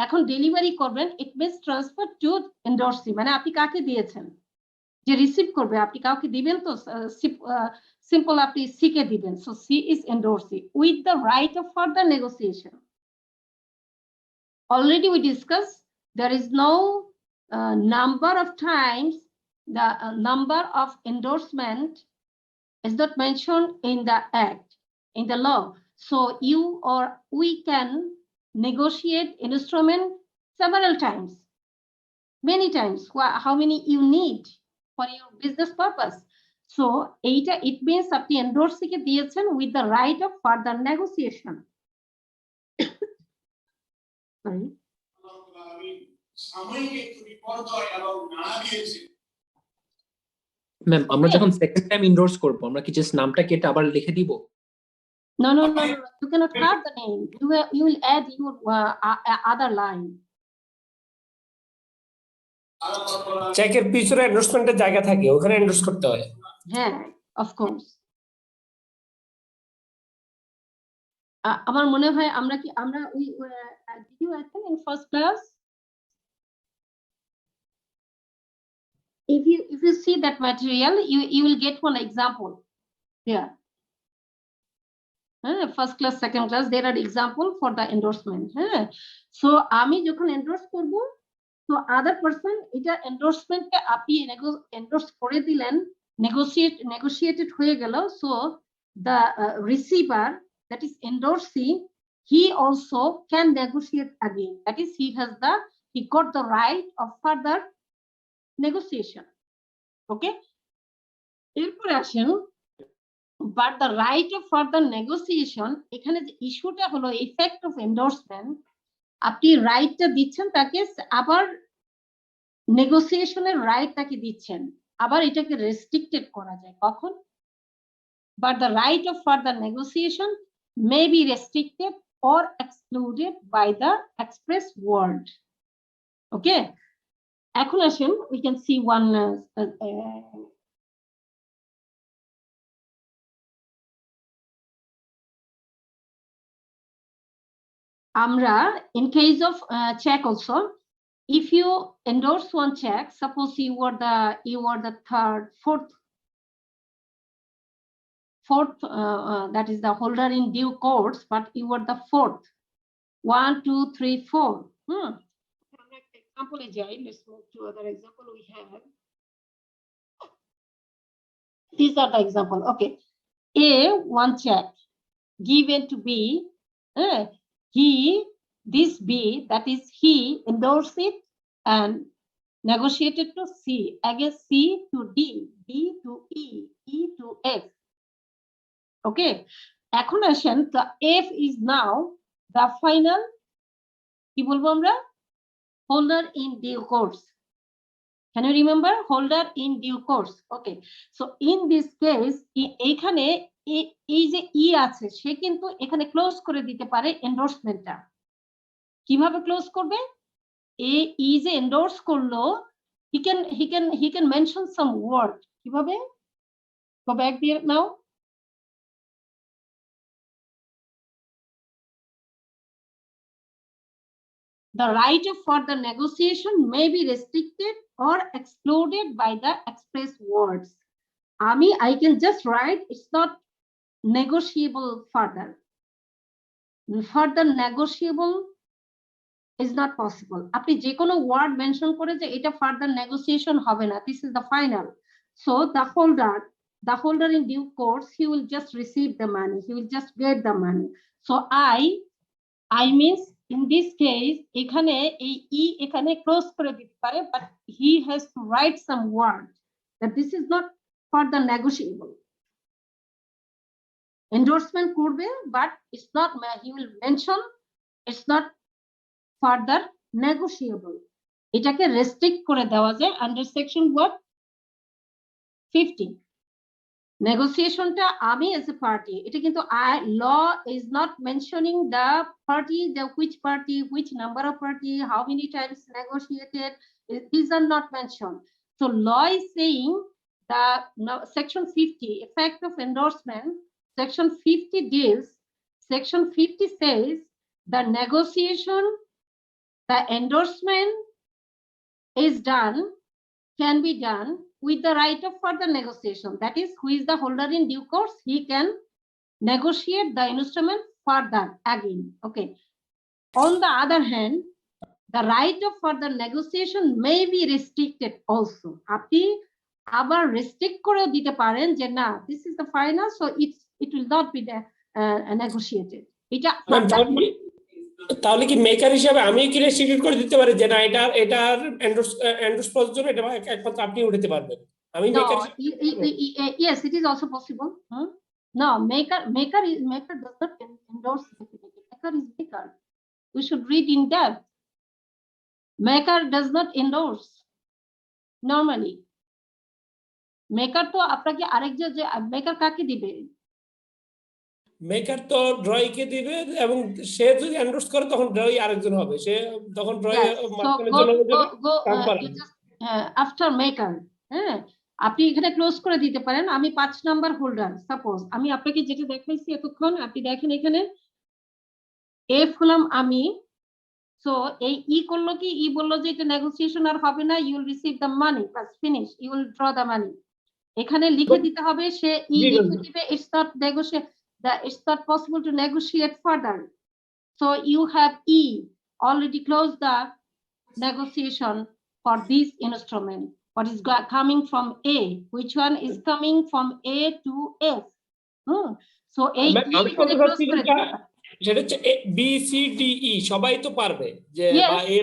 এখন ডেলিভারি করবেন, it means transfer to endorsee, মানে আপনি কাকে দিয়েছেন, যে রিসিভ করবে, আপনি কাউকে দিবেন তো সিম্পল আপনি সি কে দিবেন, so C is endorsee with the right of further negotiation. Already we discussed there is no number of times the number of endorsement is not mentioned in the act, in the law. So you or we can negotiate instrument several times, many times. How many you need for your business purpose? So it means আপনি endorse কে দিয়েছেন with the right of further negotiation. Sorry. Ma'am আমরা যখন second time endorse করব আমরা কি just নামটা কেটে আবার লিখে দিব? No, you cannot cut the name, you will add your other line. চেকের পিছনে এন্ডোর্সমেন্টের জায়গা থাকে, ওখানে এন্ডোর্স করতে হয়। হ্যাঁ, of course. আমার মনে হয় আমরা did you attend in first class? If you see that material, you will get one example there. First class, second class, there are example for the endorsement. So আমি যখন endorse করব, তো other person এটা endorsement কে আপনি endorse করে দিলেন, negotiated হয়ে গেল, so the receiver, that is endorsee, he also can negotiate again, that is he got the right of further negotiation. Okay, এরপরে আসেন, but the right of further negotiation, এখানে যে ইস্যুটা হলো effect of endorsement, আপনি রাইটটা দিচ্ছেন তাকে, আবার নেগোসিয়েশনের রাইট তাকে দিচ্ছেন, আবার এটাকে রেস্ট্রিক্টেড করা যায় কখন? But the right of further negotiation may be restricted or excluded by the express word. Okay, এখন আসেন, we can see one আমরা in case of check also, if you endorse one check, suppose you were the third, fourth, that is the holder in due course, but you were the fourth, 1, 2, 3, 4. Example, let's move to other example we have. These are the example. Okay, A, one check given to B, this B, that is he endorsed it and negotiated to C, against C to D, D to E, E to F. Okay, এখন আসেন, the F is now the final, কি বলবো আমরা, holder in due course. Can you remember holder in due course? Okay, so in this case এইখানে এই যে ই আছে সে কিন্তু এখানে ক্লোজ করে দিতে পারে এন্ডোর্সমেন্টটা। কিভাবে ক্লোজ করবে? ই যে এন্ডোর্স করলো, he can mention some word. কিভাবে? Go back there now. The right of further negotiation may be restricted or excluded by the express words. I can just write it's not negotiable further. Further negotiable is not possible. আপনি যে কোনো word mention করে যে এটা further negotiation হবে না, this is the final. So the holder in due course, he will just receive the money, he will just get the money. So I means in this case এখানে এই ই এখানে close করে দিতে পারে, but he has to write some word that this is not further negotiable. Endorsement করবে, but it's not, he will mention it's not further negotiable. এটাকে restrict করে দেওয়া যায় আন্ডার সেকশন what 50. নেগোসিয়েশনটা আমি এজ এ পার্টি, এটা কিন্তু law is not mentioning the party, the which party, which number of party, how many times negotiated, these are not mentioned. So law is saying the section 50 effect of endorsement, section 50 deals, section 50 says the negotiation, the endorsement is done, can be done with the right of further negotiation. That is, who is the holder in due course, he can negotiate the instrument further again. Okay. On the other hand, the right of further negotiation may be restricted also. আপনি আবার restrict করে দিতে পারেন যে না, this is the final, so it will not be negotiated. এটা তাহলে কি মেকার হিসেবে আমি কি রেস্ট্রিক্ট করে দিতে পারি যে না এটার এন্ডোর্স করার জন্য এটা একমাত্র আপনি উঠাতে পারবেন? আমি maker yes, it is also possible. No, maker does not endorse. Maker is maker. We should read in depth. Maker does not endorse normally. Maker তো আপনাকে আরেকজন যে মেকার কাকে দিবে? মেকার তো ড্রয়কে দিবে, এবং সে যদি এন্ডোর্স করে তখন ড্রয় আরেকজন হবে, সে তখন ড্রয় মার্কেটের জন্য আফটার মেকার। হ্যাঁ, আপনি এখানে ক্লোজ করে দিতে পারেন, আমি 5 নাম্বার হোল্ডার, সাপোজ আমি আপনাকে যেটা দেখাইছি এতক্ষণ, আপনি দেখেন এখানে এফ হলাম আমি, সো এই ই করলো কি, ই বললো যে এটা নেগোসিয়েশন আর হবে না, you will receive the money, বাস finish, you will draw the money. এখানে লিখে দিতে হবে, সে ই লিখে দিবে it's not negotiate, it's not possible to negotiate further. So you have E already closed the negotiation for this instrument. What is coming from A? Which one is coming from A to F? So A সেটা হচ্ছে B C D E সবাই তো পারবে যে বা এ,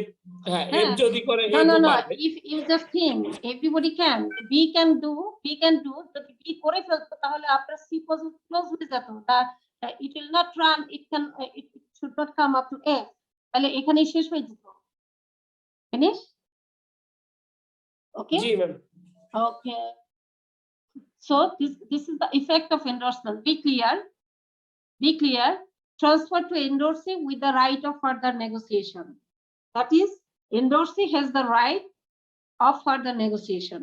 হ্যাঁ F যদি করে এ তো পারবে। if you just think everybody can, B can do, যদি B করে ফেলতো তাহলে আপনার C পজিশন ক্লোজ হয়ে যেত, it will not run, it should not come up to F, তাহলে এখানেই শেষ হয়ে যেত। Finish? Okay, G ma'am. okay, so this is the effect of endorsement. Be clear. Transfer to endorsee with the right of further negotiation. That is, endorsee has the right of further negotiation.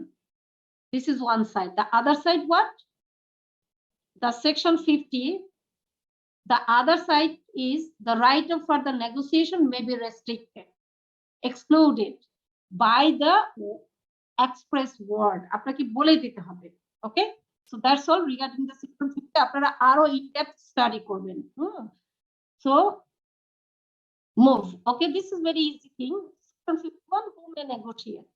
This is one side. The other side, what? The section 50. The other side is the right of further negotiation may be restricted, excluded by the express word. আপনাকে বলে দিতে হবে। Okay, so that's all regarding the section 50. আপনারা আরো in depth study করবেন। So move. Okay, this is very easy thing. Section 51, who may negotiate?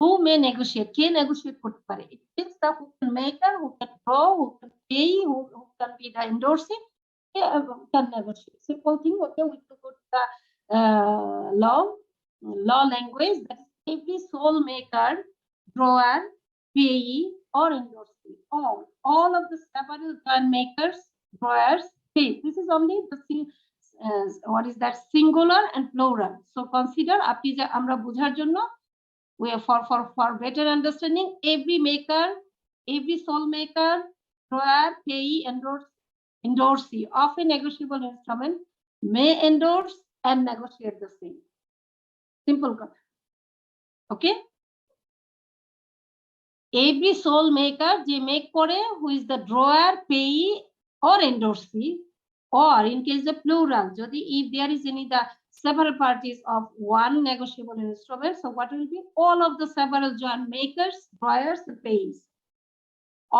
Who may negotiate? K negotiate করতে পারে? It means the who can maker, who can draw, who can pay, who can be the endorsing, can negotiate. Simple thing. Okay, we go to the law language. That is every sole maker, drawer, payee, or endorsee. All of the several joint makers drawers pay. This is only the what is that, singular and plural. So consider আপনি যে আমরা বোঝার জন্য we are for better understanding, every maker, every sole maker, drawer, payee, endorsee of a negotiable instrument may endorse and negotiate the same. Simple কথা. Okay? Every sole maker যে make করে, who is the drawer, payee or endorsee, or in case the plural, যদি if there is any the several parties of one negotiable instrument, so what will be all of the several joint makers, drawers, and payees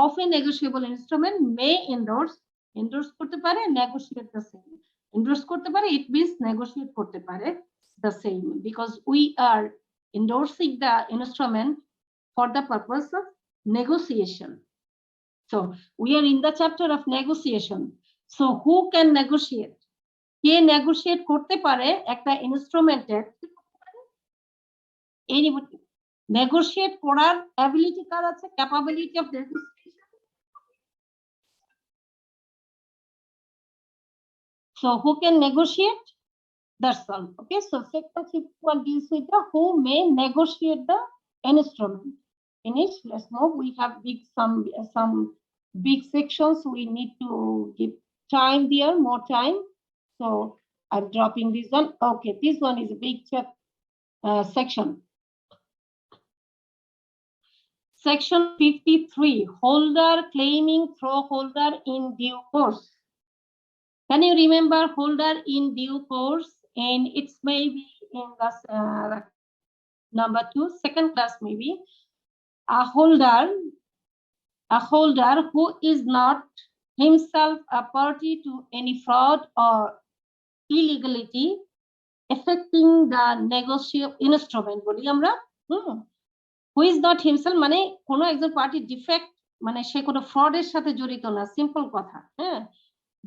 of a negotiable instrument may endorse করতে পারে, negotiate the same. Endorse করতে পারে, it means negotiate করতে পারে the same, because we are endorsing the instrument for the purpose of negotiation. So we are in the chapter of negotiation. So who can negotiate? K negotiate করতে পারে একটা ইনস্ট্রুমেন্টের? Anybody? Negotiate করার ability কার আছে? Capability of negotiation. So who can negotiate? That's all. Okay. So section 61 deals with the who may negotiate the instrument. Finish. Let's move. We have some big sections. We need to give time there, more time. So I'm dropping this one. Okay, this one is a big section. Section 53, holder claiming through holder in due course. Can you remember holder in due course? And it's maybe in class number 2, second class maybe. A holder who is not himself a party to any fraud or illegality affecting the negotiable instrument বলি আমরা, who is not himself মানে কোনো একজন party defect মানে সে কোনো ফ্রডের সাথে জড়িত না, সিম্পল কথা। হ্যাঁ,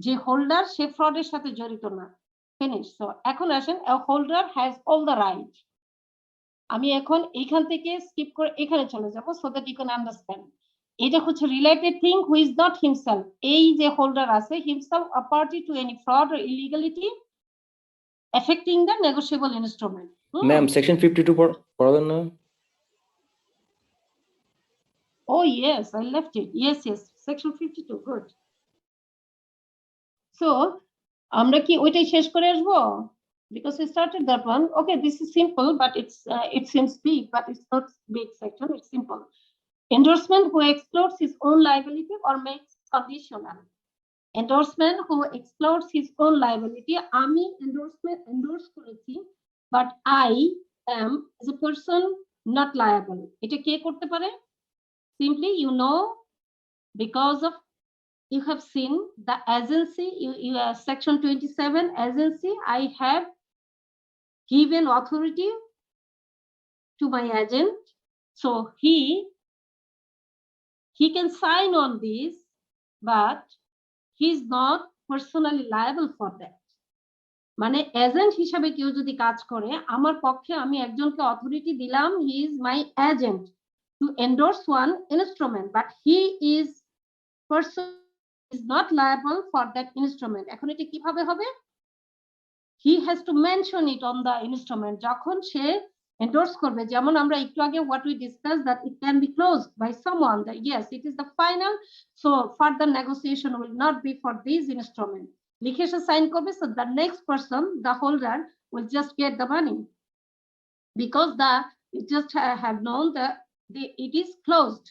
যে হোল্ডার সে ফ্রডের সাথে জড়িত না। ফিনিশ। সো এখন আসেন, a holder has all the right. আমি এখন এইখান থেকে স্কিপ করে এখানে চলে যাব so that you can understand. এটা হচ্ছে related thing, who is not himself, এই যে হোল্ডার আছে, himself a party to any fraud or illegality affecting the negotiable instrument. Ma'am section 52 পড়াবেন না? Oh yes, I left it. Yes, section 52. Good. So আমরা কি ওইটাই শেষ করে আসবো? Because we started that one. Okay, this is simple, but it seems big, but it's not big section. It's simple. Endorsement who exploits his own liability or makes conditional. Endorsement who exploits his own liability. আমি endorse করেছি, but I am as a person not liable. এটা কে করতে পারে? Simply, you know, because of you have seen the agency, you section 27 agency, I have given authority to my agent, so he can sign on this, but he is not personally liable for that. মানে agent হিসাবে কেউ যদি কাজ করে আমার পক্ষে, আমি একজনকে অথরিটি দিলাম, he is my agent to endorse one instrument, but he is not liable for that instrument. এখন এটা কিভাবে হবে? He has to mention it on the instrument যখন সে endorse করবে। যেমন আমরা একটু আগে what we discussed, that it can be closed by someone, that yes, it is the final, so further negotiation will not be for this instrument. লিখে সে sign করবে, so the next person, the holder, will just get the money because it just have known that it is closed,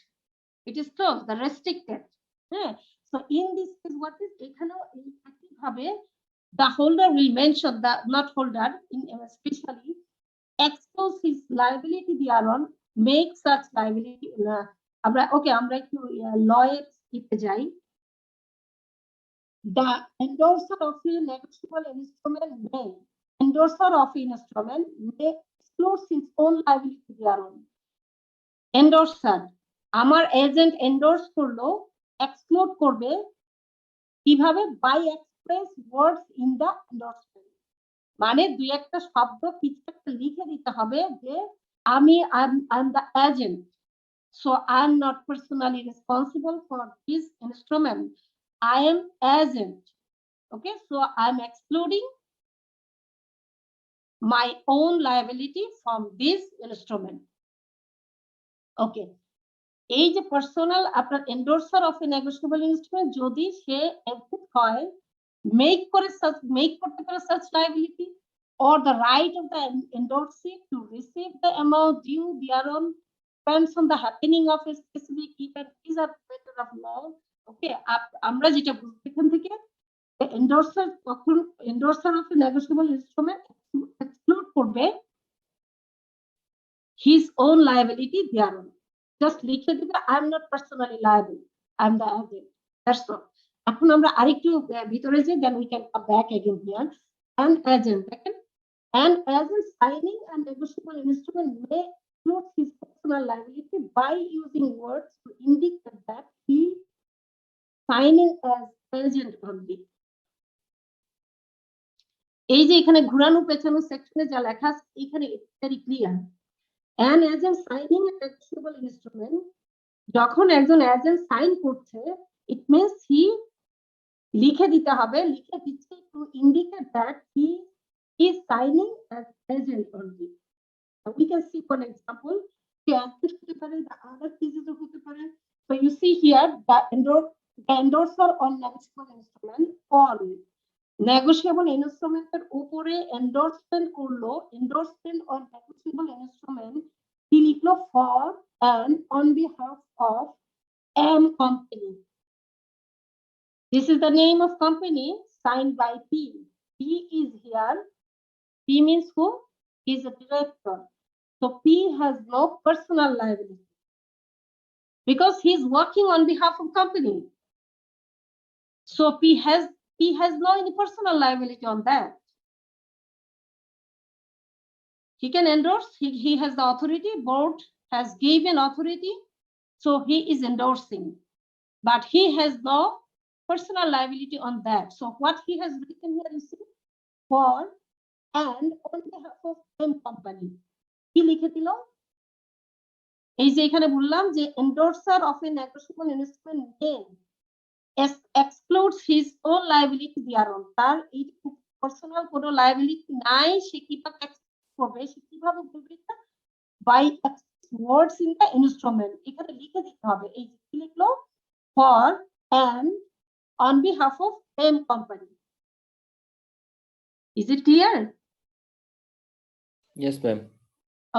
the restricted. So in this case, what is এখানেও একইভাবে the holder will mention, the not holder in especially expose his liability thereon, make such liability. আমরা একটু লয়ের দিকে যাই। The endorser of a negotiable instrument may exclude his own liability thereon. Endorser, আমার agent endorse করলো, exclude করবে কিভাবে? By express words in the endorsement, মানে দুই একটা শব্দ কিছু লিখে দিতে হবে যে আমি I am the agent, so I am not personally responsible for this instrument, I am agent. Okay, so I'm excluding my own liability from this instrument. Okay, এই যে পার্সোনাল আপনার এন্ডোর্সার অফ এ নেগোশিয়েবল ইনস্ট্রুমেন্ট যদি সে exit হয় make করতে পারে such liability or the right of the endorsee to receive the amount due thereon depends on the happening of a specific event. These are matter of law. Okay, আমরা যেটা বুঝতে এখান থেকে endorser কখন endorser of a negotiable instrument exclude করবে his own liability thereon. Just লিখে দিবে I am not personally liable, I am the agent. That's all. এখন আমরা আরেকটু ভিতরে যাই, then we can come back again here. An agent, দেখেন, an agent signing a negotiable instrument may include his personal liability by using words to indicate that he signing as agent only. এই যে এখানে ঘুরানো পেছানো সেকশনে যা লেখা আছে এখানে very clear. An agent signing a negotiable instrument, যখন একজন এজেন্ট সাইন করছে, it means he লিখে দিতে হবে, লিখে দিচ্ছে to indicate that he is signing as agent only. We can see for example, the হতে পারে, the other pieces হতে পারে. So you see here the endorser on negotiable instrument on negotiable instrument এর উপরে endorsement করলো, endorsement on negotiable instrument he লিখলো for and on behalf of M company. This is the name of company signed by P. P is here. P means who? He is a director. So P has no personal liability because he is working on behalf of company. So P has no any personal liability on that. He can endorse, he has the authority, board has given authority, so he is endorsing, but he has no personal liability on that. So what he has written here is for and on behalf of M company. কি লিখে দিল? এই যে এখানে বললাম যে endorser of a negotiable instrument name excludes his own liability thereon. তার এই পার্সোনাল কোনো লায়াবিলিটি নাই, সে কিভাবে করবে, সে কিভাবে বলবে by words in the instrument. এখানে লিখে দিতে হবে, এই যে কি লিখলো for and on behalf of M company. Is it clear? Yes, ma'am.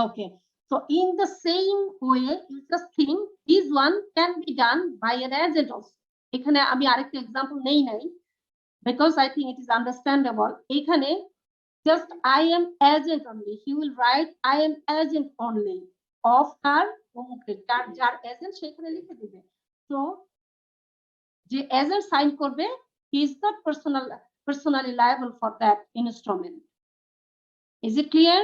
Okay, so in the same way you just think this one can be done by an agent also. এখানে আমি আরেকটা এক্সাম্পল নেই নাই because I think it is understandable. এখানে just I am agent only, he will write I am agent only of her যার agent সেখানে লিখে দিবে। So যে এজেন্ট সাইন করবে he is not personally liable for that instrument. Is it clear?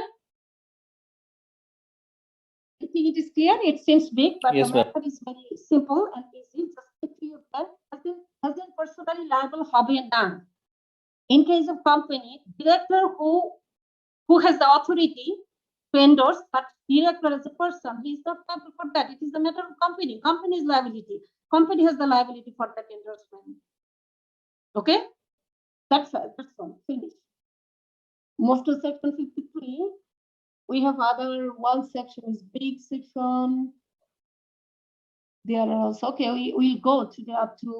I think it is clear. It seems big, but Yes, the ma'am. method is very simple and easy. Just stick to your plan. Agent personally liable হবে না। In case of company, director who has the authority to endorse, but director as a person, he is not liable for that. It is the matter of company. Company's liability. Company has the liability for that endorsement. Okay, that's all. Finish. Most of section 53. We have other one section is big section. There are also, okay, we'll go to the up to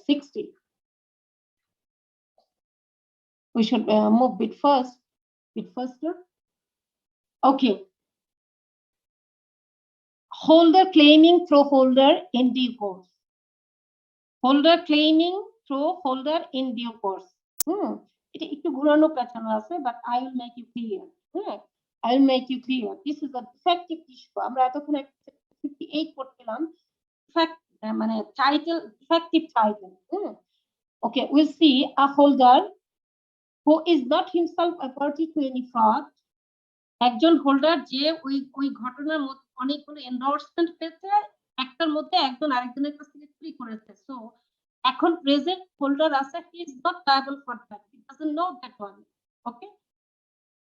60. We should move bit faster. Okay. Holder claiming through holder in due course. Holder claiming through holder in due course. এটা একটু ঘোরানো পেছানো আছে, but I will make you clear. I'll make you clear. This is a defective issue. আমরা এতক্ষণ 58 পড়ছিলাম, মানে title, defective title. Okay, we'll see a holder who is not himself a party to any fraud. একজন holder যে ওই ঘটনার মধ্যে অনেকগুলো এন্ডোর্সমেন্ট পেয়েছে, একটার মধ্যে একজন আরেকজনের কাছ থেকে চুরি করেছে। সো এখন প্রেজেন্ট হোল্ডার আছে, he is not liable for that. He doesn't know that one. Okay,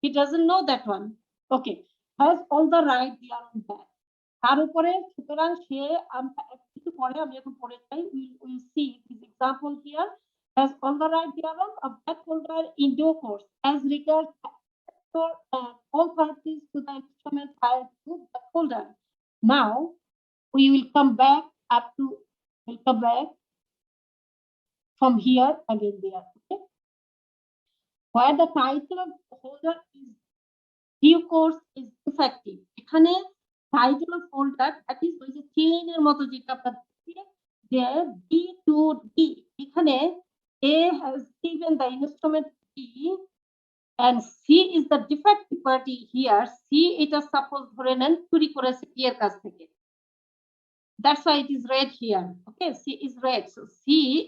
he doesn't know that one. Okay, has all the right there on that. তার উপরে সুতরাং সে একটু পরে আমি এখন পড়ে যাই, we'll see this example here. As on the right diagram of that folder in due course as regards all parties to the instrument file to that folder. Now we will come back from here again there. Okay, where the title of the folder is due course is defective. এখানে title of folder that is ওই যে chain এর মতো যেটা আপনারা দেখছেন যে D to D, এখানে A has given the instrument B and C is the defective party here. C এটা suppose ধরে নেন চুরি করেছে B এর কাছ থেকে, that's why it is red here. Okay, C is red, so C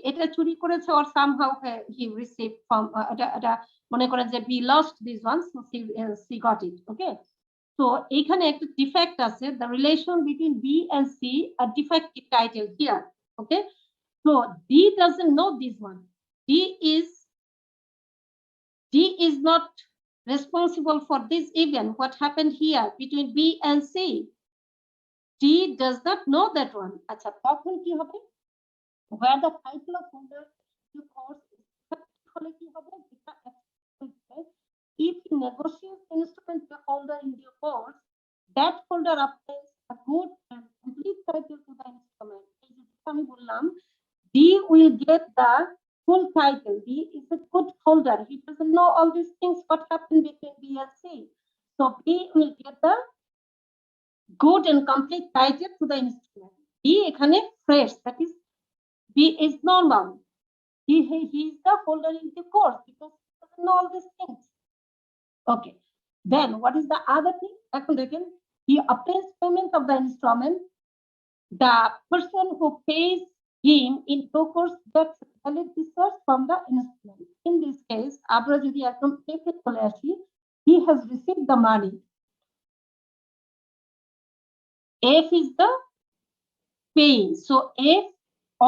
এটা চুরি করেছে or somehow he received from এটা মনে করেন যে B lost this one, so C got it. Okay, so এখানে একটা defect আছে, the relation between B and C, a defective title here. Okay, so D doesn't know this one. D is not responsible for this event, what happened here between B and C. D does not know that one. আচ্ছা, তখন কি হবে? Where the title of folder due course is defective হলে কি হবে? If he negotiates the instrument folder in due course, that folder obtains a good and complete title to the instrument. এই যে আমি বললাম, D will get the full title. D is a good folder. He doesn't know all these things what happened between B and C. So B will get the good and complete title to the instrument. B এখানে fresh, that is B is normal. He is the folder in the course because he doesn't know all these things. Okay, then what is the other thing? এখন দেখেন, he obtains payment of the instrument. The person who pays him in due course gets valid discharge from the instrument. In this case, আমরা যদি একদম F এ চলে আসি, he has received the money. F is the paying, so F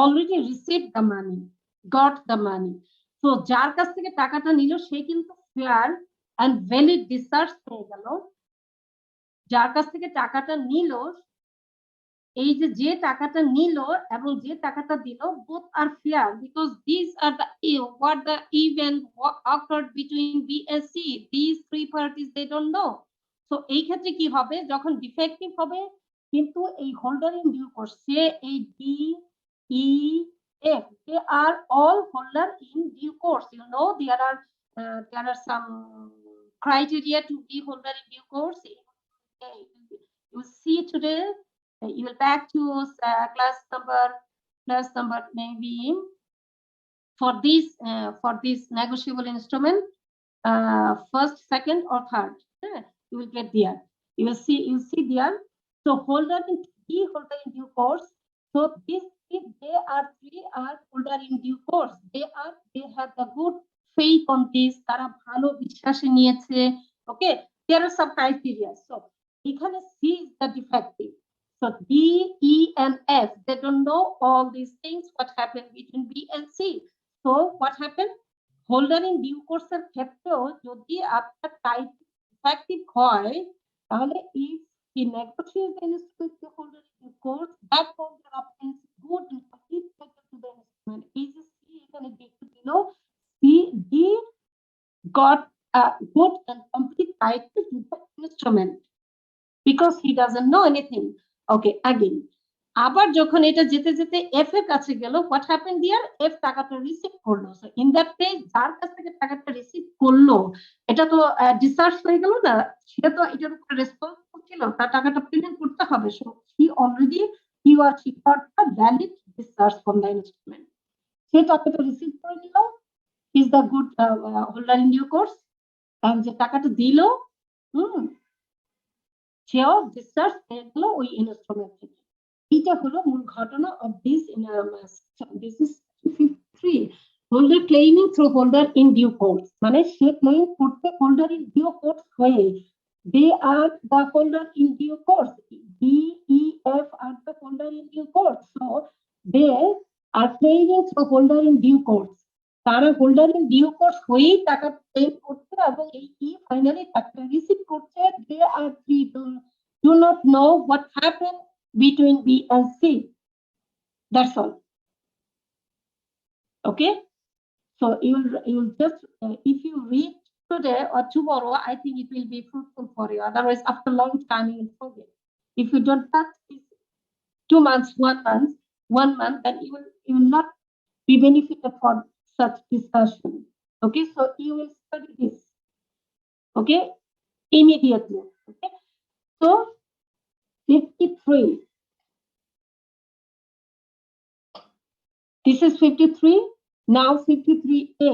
already received the money, got the money. So যার কাছ থেকে টাকাটা নিল সে কিন্তু fair and valid discharge পেয়ে গেল। যার কাছ থেকে টাকাটা নিল, এই যে টাকাটা নিল এবং যে টাকাটা দিল, both are fair because these are the what the event occurred between B and C. These three parties they don't know. So এই ক্ষেত্রে কি হবে, যখন ডিফেক্টিভ হবে কিন্তু এই হোল্ডার ইন ডিউ কোর্স, সে এই D, E, F, they are all holder in due course. You know there are some criteria to be holder in due course. You see today. You will back to class number maybe for this negotiable instrument, first, second, or third. You will get there. You will see there. So holder in due course. So this if they are three are holder in due course. They have the good faith on this. তারা ভালো বিশ্বাসে নিয়েছে. Okay, there are some criteria. So এখানে C is the defective. So D, E, and F, they don't know all these things, what happened between B and C. So what happened? Holder in due course এর ক্ষেত্রেও যদি আপনার type effective হয়, তাহলে if he negotiates the instrument to holder in due course, that holder obtains good and complete title to the instrument. এই যে C এখানে দেখতে দিল, D got a good and complete title to the instrument because he doesn't know anything. Okay, again, আবার যখন এটা যেতে যেতে F এর কাছে গেল, what happened there? F টাকাটা রিসিভ করলো। So in that case, যার কাছ থেকে টাকাটা রিসিভ করলো, এটা তো ডিসচার্জ হয়ে গেল না, সেটা তো এটার উপর রেসপন্সিবল ছিল, তার টাকাটা পেমেন্ট করতে হবে। So he or she got a valid discharge from the instrument. সে টাকাটা রিসিভ করে নিল, is the good holder in due course, and যে টাকাটা দিল, সেও ডিসচার্জ পেয়ে গেল ওই ইনস্ট্রুমেন্ট থেকে। এইটা হলো মূল ঘটনা of this this is 53 holder claiming through holder in due course, মানে সে ক্লেম করতে holder in due course হয়ে, they are the holder in due course. D, E, F are the holder in due course, so they are claiming through holder in due course. তারা holder in due course হয়েই টাকা claim করছে এবং এই ই finally টাকা receive করছে। They are three do not know what happened between B and C. That's all. Okay, so you'll just if you read today or tomorrow, I think it will be fruitful for you. Otherwise, after a long time, you will forget. If you don't touch this 2 months, 1 month, then you will not be benefited from such discussion. Okay, so you will study this. Okay, immediately. Okay, so 53. This is 53. Now 53A.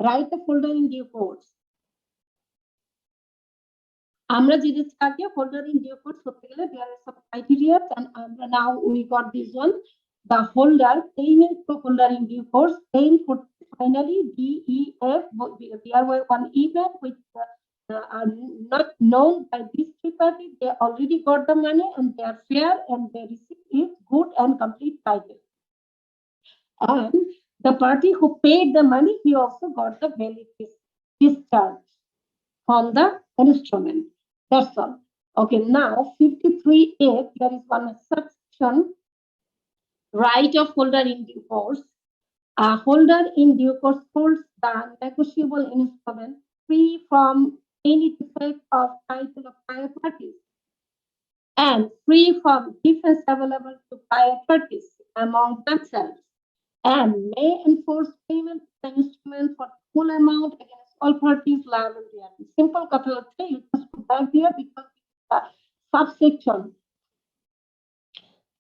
Write the folder in due course. আমরা জিনিসটাকে folder in due course করতে গেলে there are some criteria, and আমরা now we got this one. The holder payment to folder in due course aim for finally DEF. There were one event which are not known by these three parties. They already got the money and they are fair and they receive is good and complete title. And the party who paid the money, he also got the valid discharge from the instrument. That's all. Okay, now 53A, there is one section, right of holder in due course. A holder in due course holds the negotiable instrument free from any defect of title of prior parties and free from defense available to prior parties among themselves, and may enforce payment of the instrument for full amount against all parties liable thereto. Simple কথা হচ্ছে, you just put that here because it's a subsection.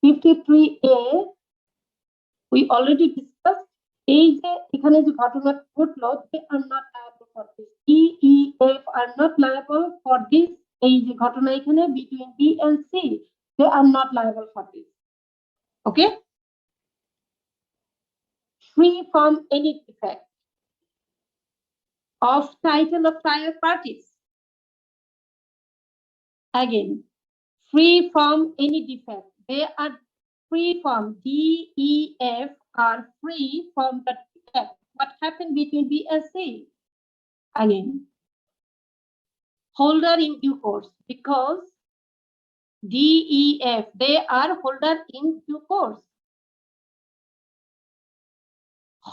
53A, we already discussed. এই যে এখানে যে ঘটনা ঘটলো, they are not liable for this. DEF are not liable for this. এই যে ঘটনা এখানে between B and C, they are not liable for this. Okay? Free from any defect of title of prior parties. Again, free from any defect. They are free from DEF are free from the defect. What happened between B and C? Again, holder in due course, because DEF, they are holder in due course.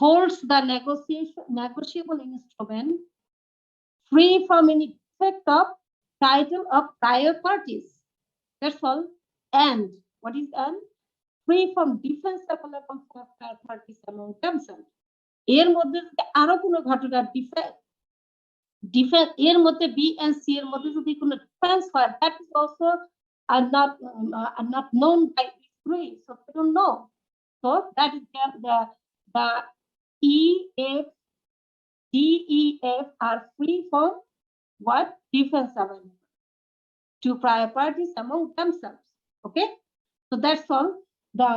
Holds the negotiable instrument free from any defect of title of prior parties. That's all. And what is and? Free from defense available for prior parties among themselves. এর মধ্যে যদি আরো কোনো ঘটনা defence এর মধ্যে B and see এর মধ্যে যদি কোনো ডিফেন্স হয়, that is also are not known by these three, so they don't know. So that is the EF, DEF are free from what? Defense available to prior parties among themselves. Okay, so that's all. The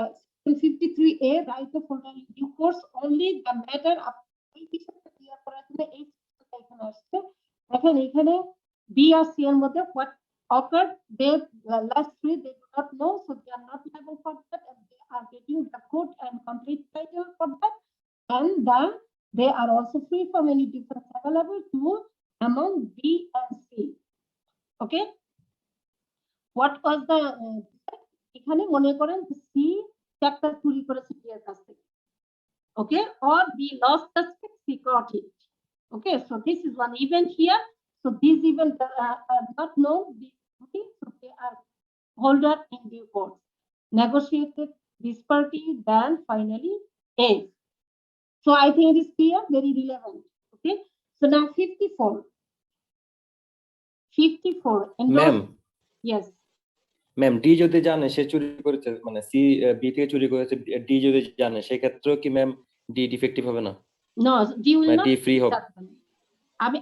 53A, right of holder in due course, only the matter of এই বিষয়টা clear করার জন্য এই এখানে আসছে। এখন এখানে B আর C এর মধ্যে what occurred, they last three they do not know, so they are not liable for that, and they are getting the good and complete title for that, and they are also free from any difference available to among B and C. Okay, what was the এখানে মনে করেন C একটা চুরি করেছে B এর কাছ থেকে, okay, or B lost the check, C got it. Okay, so this is one event here. So these events are not known. Okay, so they are holder in due course. Negotiated this party, then finally A. So I think it is clear, very relevant. Okay, so now 54. 54. Ma'am Yes. Ma'am D যদি জানে সে চুরি করেছে, মানে C B থেকে চুরি করেছে, D যদি জানে সেক্ষেত্রে কি ম্যাম ডি ডিফেক্টিভ হবে না? No, D will মানে not. ডি ফ্রি হবে?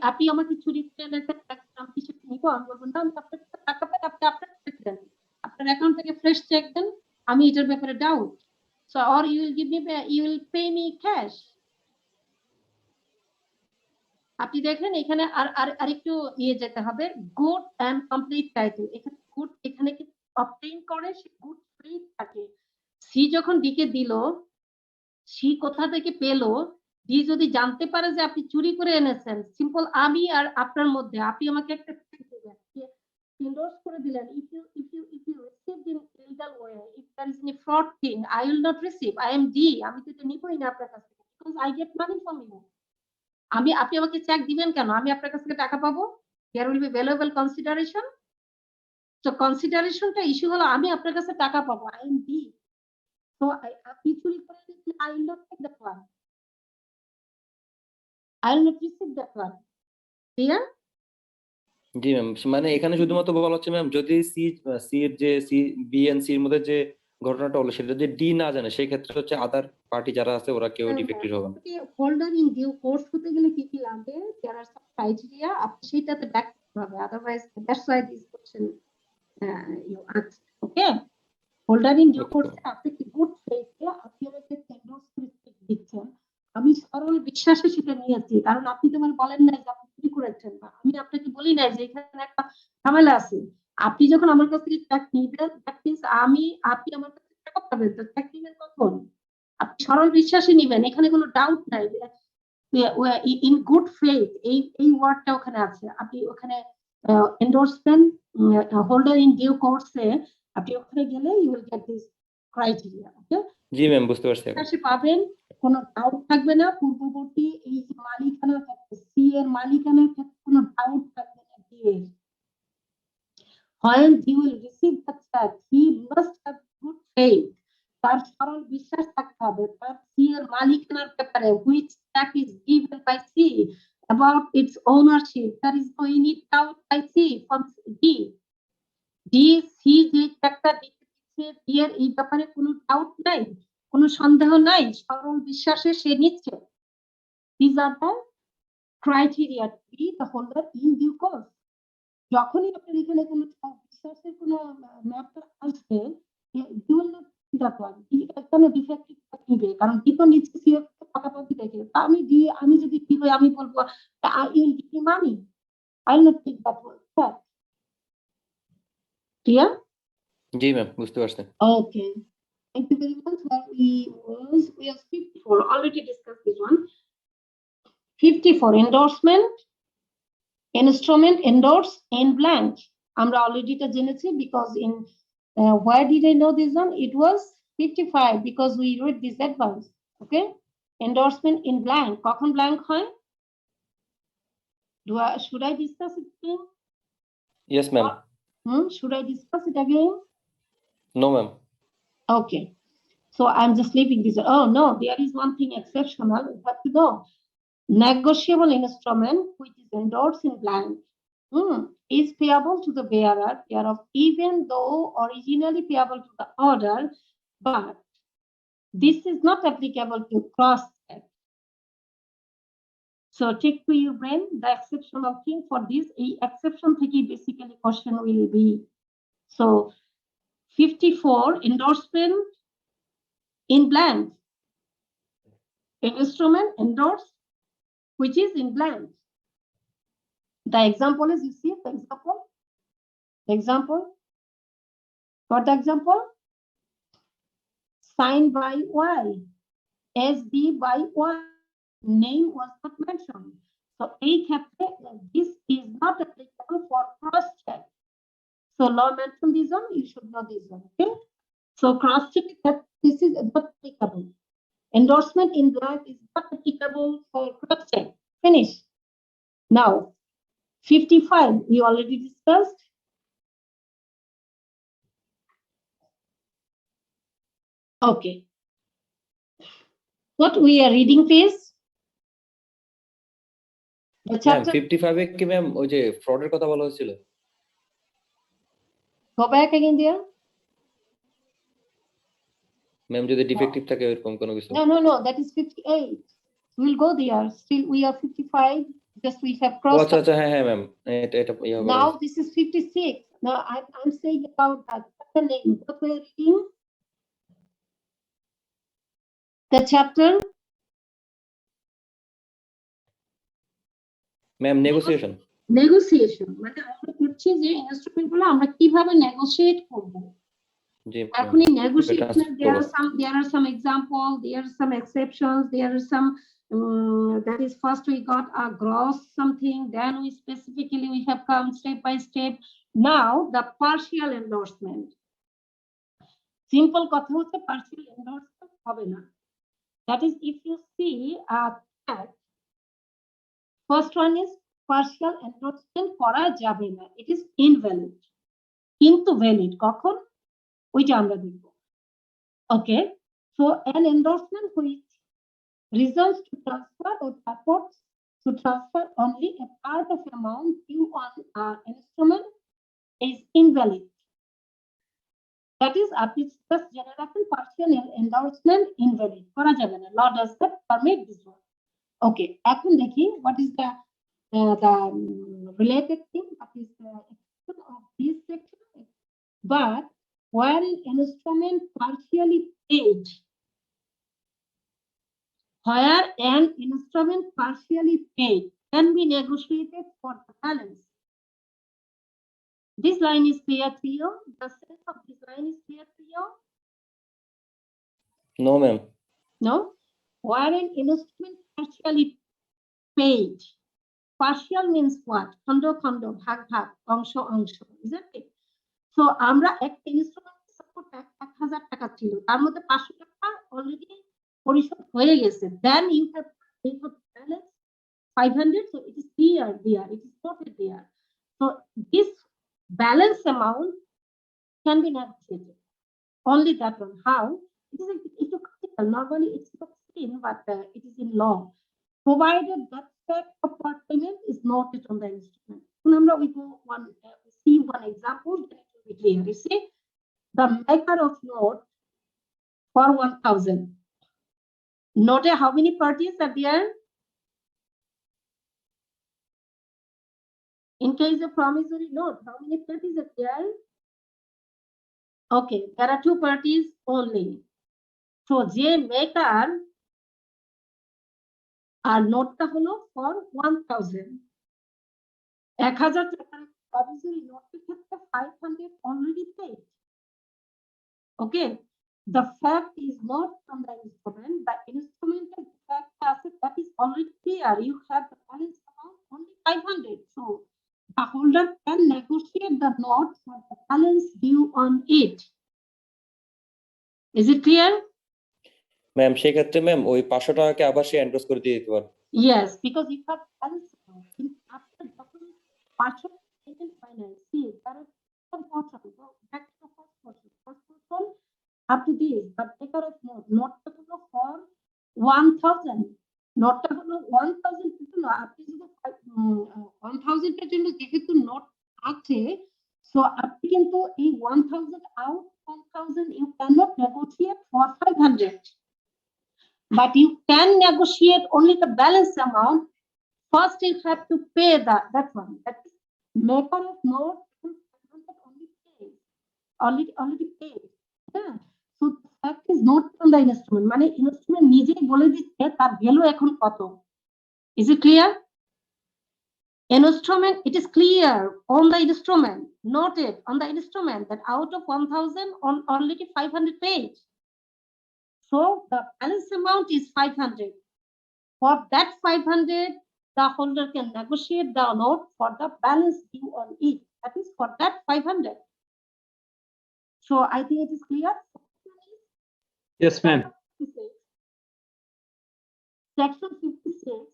আপনি আমাকে চুরি করে এনেছেন, আমি কিছু নিব, আমি বলবো না আমি আপনার টাকা পাই, আপনি আপনার চেক দেন, আপনার অ্যাকাউন্ট থেকে ফ্রেশ চেক দেন, আমি এটার ব্যাপারে doubt, so or you will give me, you will pay me cash. আপনি দেখেন এখানে আরেকটু নিয়ে যেতে হবে, গুড এন্ড কমপ্লিট টাইটেল। এখানে গুড এখানে কি অবটেইন করে, সে গুড ফ্রি থাকে। সি যখন ডিকে দিল, সি কোথা থেকে পেলো, ডি যদি জানতে পারে যে আপনি চুরি করে এনেছেন, সিম্পল আমি আর আপনার মধ্যে, আপনি আমাকে একটা চেক দিবেন, endorse করে দিলেন, if you received in illegal way, if there is any fraud thing, I will not receive. I am D, আমি তো এটা নিবই না আপনার কাছ থেকে, because I get money from you. আপনি আমাকে চেক দিবেন কেন? আমি আপনার কাছ থেকে টাকা পাবো। There will be valuable consideration. So considerationটা ইস্যু হলো আমি আপনার কাছে টাকা পাবো, I am D. So আপনি চুরি করে দিলে I will not take the fund. I will not receive the fund. Clear? G ma'am, মানে এখানে শুধুমাত্র বলা হচ্ছে ম্যাম, যদি সি এর যে সি বি এন্ড সি এর মধ্যে যে ঘটনাটা হলো সেটা যদি ডি না জানে, সেই ক্ষেত্রে হচ্ছে আদার পার্টি যারা আছে ওরা কেউ ডিফেক্টিভ হবে না। হোল্ডার ইন ডিউ কোর্স হতে গেলে কি কি লাগবে? দেয়ার আর সাম ক্রাইটেরিয়া, আপনি সেটাতে ব্যাক করতে হবে, otherwise that's why this question you ask. Okay, holder in due course আপনি কি গুড ফেইথে আপনি আমাকে এন্ডোর্স করে দিচ্ছেন, আমি সরল বিশ্বাসে সেটা নিয়েছি, কারণ আপনি তো মানে বলেন না যে আপনি চুরি করেছেন, বা আমি আপনাকে বলি না যে এখানে একটা ঝামেলা আছে। আপনি যখন আমার কাছ থেকে চেক নিবেন, দ্যাট মিন্স আপনি আমার কাছে টাকা পাবেন, তো চেক নিবেন কখন? আপনি সরল বিশ্বাসে নিবেন, এখানে কোনো ডাউট নাই। ইন গুড ফেথ এই ওয়ার্ডটা ওখানে আছে, আপনি ওখানে এন্ডোর্সমেন্ট হোল্ডার ইন ডিউ কোর্সে আপনি ওখানে গেলে you will get this criteria. Okay, জি ম্যাম, বুঝতে পারছি এখন। বিশ্বাসে পাবেন, কোনো ডাউট থাকবে না। পূর্ববর্তী এই যে মালিকানার ক্ষেত্রে, সি এর মালিকানার ক্ষেত্রে কোনো ডাউট থাকবে না। ডি এর when he will receive the check, he must have good faith. তার সরল বিশ্বাস থাকতে হবে তার সি এর মালিকানার ব্যাপারে, which check is given by C about its ownership. There is no any doubt by C from D. C যে চেকটা দিচ্ছে, D এর এই ব্যাপারে কোনো ডাউট নাই, কোনো সন্দেহ নাই, সরল বিশ্বাসে সে নিচ্ছে। These are the criteria to be the holder in due course. যখনই আপনার এখানে কোনো বিশ্বাসের কোনো ম্যাটার আসবে, you will not see that one. এখানে ডিফেক্টিভ নিবে, কারণ ডি তো নিচ্ছে সি এর টাকা পাবি দেখে। আমি যদি কি হয়, আমি বলবো you will give me money, I will not take that one. Clear? G ma'am, বুঝতে পারছি। Okay. Thank you very much. We have 54 already discussed this one. 54 endorsement, instrument endorse in blank. আমরা already এটা জেনেছি, because in where did I know this one? It was 55 because we read this advance. Okay, endorsement in blank. কখন blank হয়? Should I discuss it again? Yes ma'am. Should I discuss it again? No ma'am. Okay, so I'm just leaving this. Oh no, there is one thing exceptional. You have to know. Negotiable instrument which is endorsed in blank is payable to the bearer thereof, even though originally payable to the order, but this is not applicable to cross check. So take to your brain the exceptional thing for this. A exception theki basically question will be. So 54 endorsement in blank, instrument endorsed which is in blank. The example is, you see the example. What the example? Signed by Y, SD by Y, name was not mentioned. So a captain, this is not applicable for cross check. So law mentioned this one, you should know this one. Okay, so cross check, that this is not applicable. Endorsement in blank is not applicable for cross check. Finish. Now 55 we already discussed. Okay, what we are reading please? The ma'am chapter, 55 এ কি ma'am ওই যে ফ্রডের কথা বলা হয়েছিল? go back again there. Ma'am যদি defective থাকে এরকম কোনো কিছু? No, that is 58. We'll go there. Still we are 55, just we have O crossed. আচ্ছা আচ্ছা, হ্যাঁ হ্যাঁ ম্যাম, এটা ইয়া হবে। Now this is 56. Now I'm saying about that. The name, what we are reading? The chapter, ma'am negotiation. negotiation. মানে আমরা করছি যে ইনস্ট্রুমেন্ট গুলো আমরা কিভাবে নেগোশিয়েট করব। জি এখন এই negotiation, transfer there are some examples, there are some exceptions, there are some that is first we got a gross something, then we specifically we have come step by step. Now the partial endorsement. Simple কথা হচ্ছে partial endorsement হবে না. That is if you see that first one is partial endorsement করা যাবে না. It is invalid. কিন্তু valid কখন? ওইটা আমরা দেখব. Okay. So an endorsement which results to transfer or purports to transfer only a part of amount due on an instrument is invalid. That is, আপনি just জেনে রাখেন partial endorsement invalid করা যাবে না. Law does not permit this one. Okay, এখন দেখি what is the related thing, what is the exception of this section. But when an instrument partially paid, where an instrument partially paid can be negotiated for the balance. This line is clear to you? The sense of this line is clear to you? No, ma'am. No? Where an instrument partially paid. Partial means what? Khondo khondo, bhag bhag, অংশ অংশ, isn't it? So আমরা একটা instrument support 1000 টাকা ছিল, তার মধ্যে 500 টাকা already পরিশোধ হয়ে গেছে. Then you have paid for balance 500, so it is clear there, it is noted there. So this balance amount can be negotiated. Only that one. How? It is critical. Normally it's not seen, but it is in law. Provided that fact of part payment is noted on the instrument. Remember, we go see one example, then it will be clear. You see, the maker of note for 1000. Note how many parties are there? In case of promissory note, how many parties are there? Okay, there are 2 parties only. So J maker আর নোটটা হলো for 1000. 1000 টাকার promissory নোটের ক্ষেত্রে 500 already paid. Okay, the fact is not from the instrument. The instrumental fact asset that is already clear. You have the balance amount only 500. So the holder can negotiate the note for the balance due on it. Is it clear? Ma'am সেক্ষেত্রে ma'am ওই 500 টাকাকে আবার সে endorse করে দিয়ে দিতে পারবে। Yes, because you have balance amount. After document partial payment finance, see, there are some portion. Go back to the first portion. First portion up to this, the maker of note, note for 1000. Note 1000 people আপনি যদি 1000 এর জন্য যেহেতু note আছে, so আপনি কিন্তু এই 1000 out 1000 you cannot negotiate for 500. But you can negotiate only the balance amount. First, you have to pay that one. That is maker of note already paid. Yeah. So the fact is not on the instrument. মানে instrument নিজেই বলে দিচ্ছে তার value এখন কত. Is it clear? Instrument, it is clear on the instrument, noted on the instrument that out of 1000 on already 500 paid. So the balance amount is 500. For that 500, the holder can negotiate the note for the balance due on it. That is for that 500. So I think it is clear. Yes, ma'am. Section 56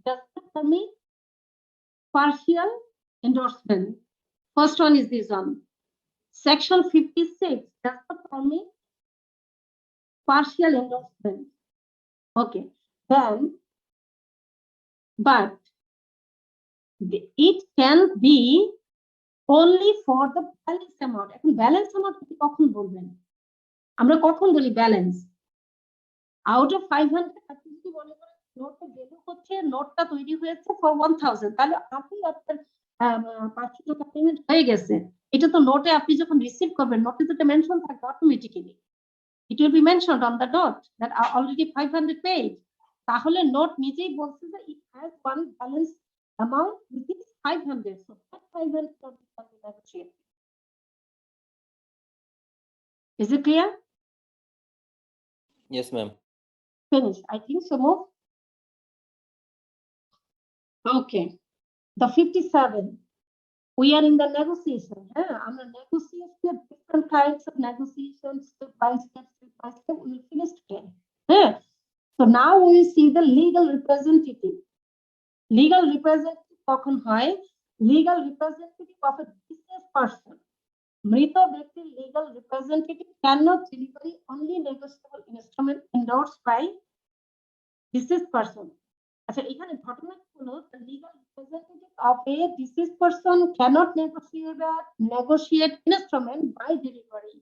does not permit partial endorsement. First one is this one. Section 56 does not permit partial endorsement. Okay, then, but it can be only for the balance amount. এখন balance amount কখন বলবেন? আমরা কখন বলি balance? Out of 500 আপনি যদি মনে করেন নোটটা ভ্যালু হচ্ছে নোটটা তৈরি হয়েছে for 1000, তাহলে আপনি আপনার 500 টাকা পেমেন্ট হয়ে গেছে। এটা তো নোটে আপনি যখন রিসিভ করবেন নোটে তো এটা মেনশন থাকবে automatically. It will be mentioned on the note that are already 500 paid. তাহলে নোট নিজেই বলছে যে it has one balance amount which is 500. So that 500 can be negotiated. Is it clear? Yes, ma'am. Finish. I think so. Move. Okay. The 57. We are in the negotiation. I'm negotiation, different kinds of negotiations, step by step, we will finish today. So now we see the legal representative. Legal representative কখন হয়? Legal representative of a deceased person. মৃত ব্যক্তির legal representative cannot deliver only negotiable instrument endorsed by deceased person. আচ্ছা, এখানে ঘটনা হলো the legal representative of a deceased person cannot negotiate instrument by delivery.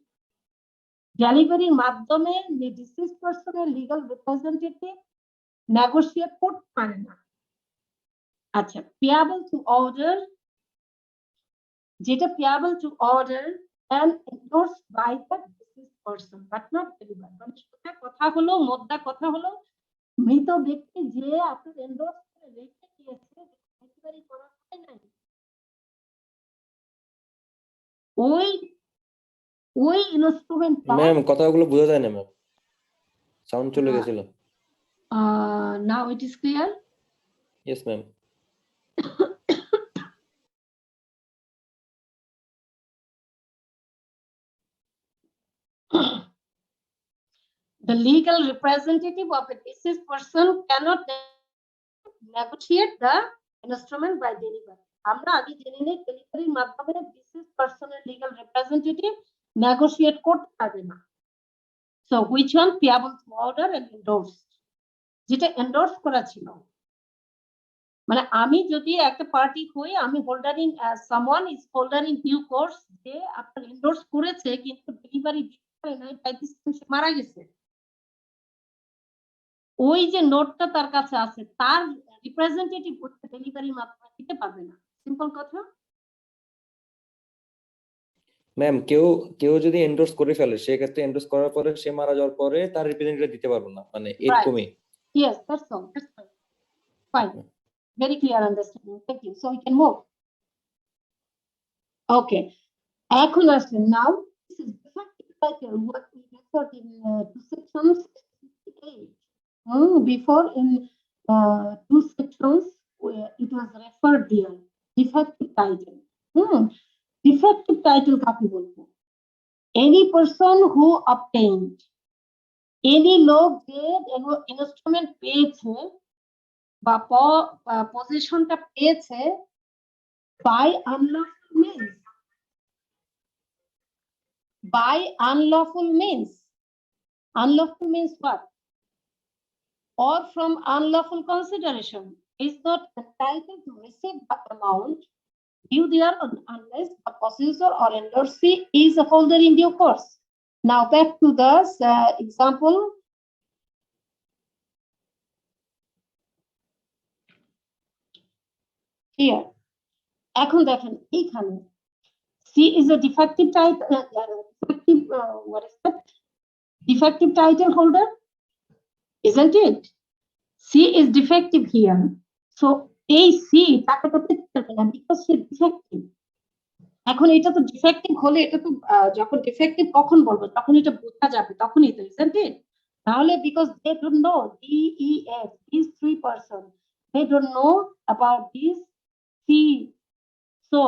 ডেলিভারির মাধ্যমে deceased person এর legal representative negotiate করতে পারে না। আচ্ছা, payable to order, যেটা payable to order and endorsed by the deceased person but not delivered. মানে সোজা কথা হলো, মোদ্দা কথা হলো, মৃত ব্যক্তি যে আপনার এন্ডোর্স করে রেখে দিয়েছে, ডেলিভারি করা হয় নাই, ওই ইনস্ট্রুমেন্টটা ম্যাম কথাগুলো বোঝা যায় না ম্যাম, সাউন্ড চলে গেছিল। Now it is clear. Yes ma'am. The legal representative of a deceased person cannot negotiate the instrument by delivery. আমরা আগে জেনে নেই ডেলিভারির মাধ্যমে deceased person এর legal representative negotiate করতে পারবে না। So which one? Payable to order and endorsed, যেটা endorse করা ছিল। মানে আমি যদি একটা পার্টি হই, আমি হোল্ডারিং someone is holding due course, যে আপনার endorse করেছে কিন্তু ডেলিভারি দিতে পারে নাই, তাই সে মারা গেছে, ওই যে নোটটা তার কাছে আছে, তার রিপ্রেজেন্টেটিভ হচ্ছে ডেলিভারির মাধ্যমে দিতে পারবে না। সিম্পল কথা। ম্যাম কেউ যদি এন্ডোর্স করে ফেলে, সেক্ষেত্রে এন্ডোর্স করার পরে সে মারা যাওয়ার পরে তার রিপ্রেজেন্টেটিভ দিতে পারবো না, মানে এরকমই। Yes, that's all. That's fine. Fine. Very clear understanding. Thank you. So we can move. Okay. এখন আসলে now this is defective title what we referred in two sections 68. Before in two sections where it was referred there, defective title. Defective title কাকে বলবো? Any person who obtained, any লোক যে instrument পেয়েছে বা পজিশনটা পেয়েছে by unlawful means. By unlawful means. Unlawful means what? Or from unlawful consideration is not entitled to receive the amount due thereon unless the possessor or endorsee is a holder in due course. Now back to the example. Here. এখন দেখেন এইখানে C is a defective title, what is that? Defective title holder, isn't it? C is defective here. So এই C তাকে তো পেতে পারবে না because she is defective. এখন এটা তো ডিফেক্টিভ হলে, এটা তো যখন ডিফেক্টিভ কখন বলবো, তখন এটা বোঝা যাবে, তখনই তো, isn't it? তাহলে because they don't know DEF, these three persons, they don't know about this C. So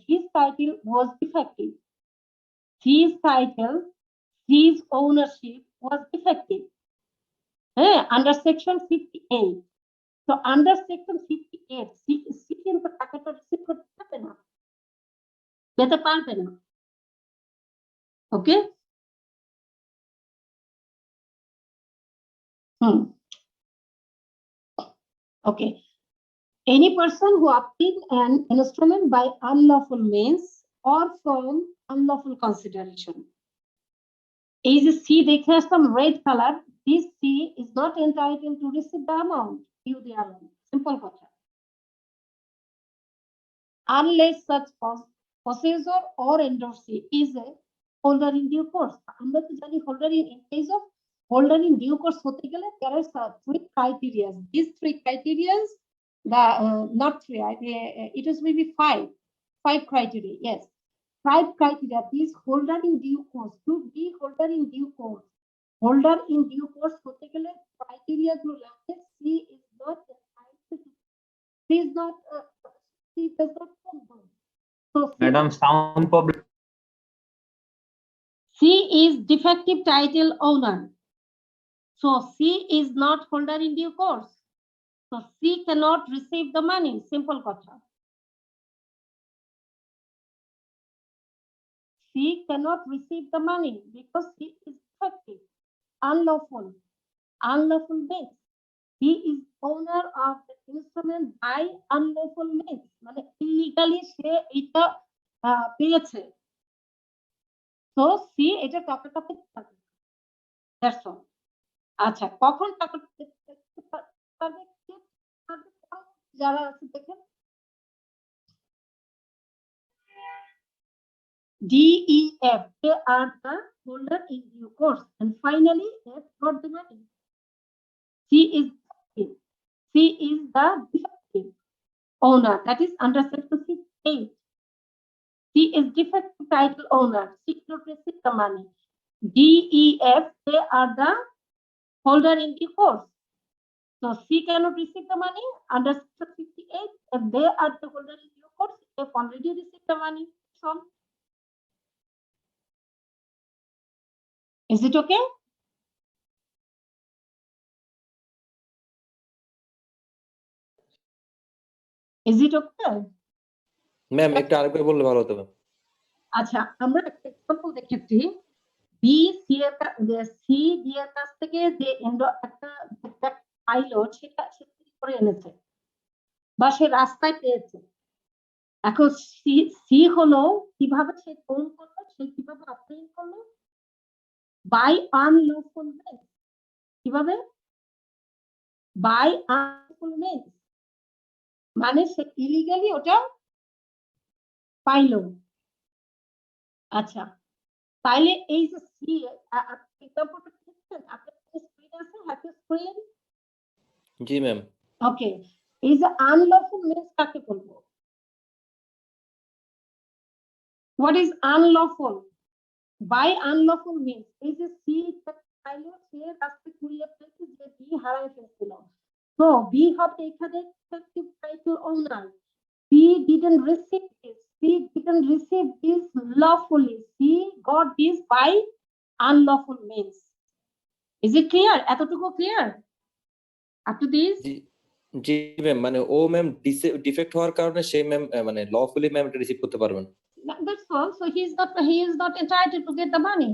his title was defective. His title, his ownership was defective. Under section 58. So under section 58, C কিন্তু টাকাটা receive করতে পারবে না, পেতে পারবে না। ওকে? Okay. Any person who obtained an instrument by unlawful means or from unlawful consideration. এই যে C দেখে আসলাম red color, this C is not entitled to receive the amount due thereon. Simple কথা. Unless such possessor or endorsee is a holder in due course. আমরা তো জানি holder in case of holder in due course হতে গেলে there are three criteria. These three criteria, the not three, it is maybe five criteria. Yes, 5 criteria. These holder in due course, to be holder in due course. Holder in due course হতে গেলে criteria গুলো লাগে, C is not entitled to is not, C does not confirm. So C- Madam, sound problem. C is defective title owner. So C is not holder in due course. So C cannot receive the money. Simple kotha. C cannot receive the money because he is defective, unlawful. Unlawful means he is owner of the instrument by unlawful means. মানে illegally সে এটা পেয়েছে। So C এটা টাকাটা পেতে পারবে। That's all. আচ্ছা, কখন টাকাটা পেতে পারবে? যারা আছে দেখেন, D, E, F, they are the holder in due course, and finally F got the money. C is defective. C is the defective owner, that is under section 6(8). C is defective title owner. C cannot receive the money. D, E, F, they are the holder in due course. So C cannot receive the money under section 58, and they are the holder in due course. F already received the money. So is it okay? Is it okay? Ma'am একটু আরেকবার বললে ভালো হতো ma'am. আচ্ছা, আমরা একটা example দেখেছি। B C এর সি ডি এর কাছ থেকে যে একটা পাইলো সেটা সে চুরি করে এনেছে বা সে রাস্তায় পেয়েছে। এখন সি হলো কিভাবে সে ফোন করলো, সে কিভাবে অবটেইন করলো? By unlawful means. কিভাবে? বাই আনলফুল মিনস মানে সে ইলিগালি ওটা পাইলো। আচ্ছা, তাইলে এই যে সি এক্সাম্পলটা দেখছেন, আপনার স্ক্রিন আছে, হ্যাপি স্ক্রিন? জি ম্যাম। ওকে, এই যে আনলফুল মিনস কাকে বলবো? What is unlawful? By unlawful means, এই যে সি পাইলো, সে রাস্তায় কুড়িয়ে ফেলছে, যে বি হারায় ফেলছিল। So B হবে এখানে defective title owner. C didn't receive this. C didn't receive this lawfully. C got this by unlawful means. Is it clear? এতটুকু clear? Up to this? G G ma'am, মানে ও ma'am defect হওয়ার কারণে সে ma'am মানে lawfully ma'am এটা receive করতে পারবেন। That's all. So he is not entitled to get the money.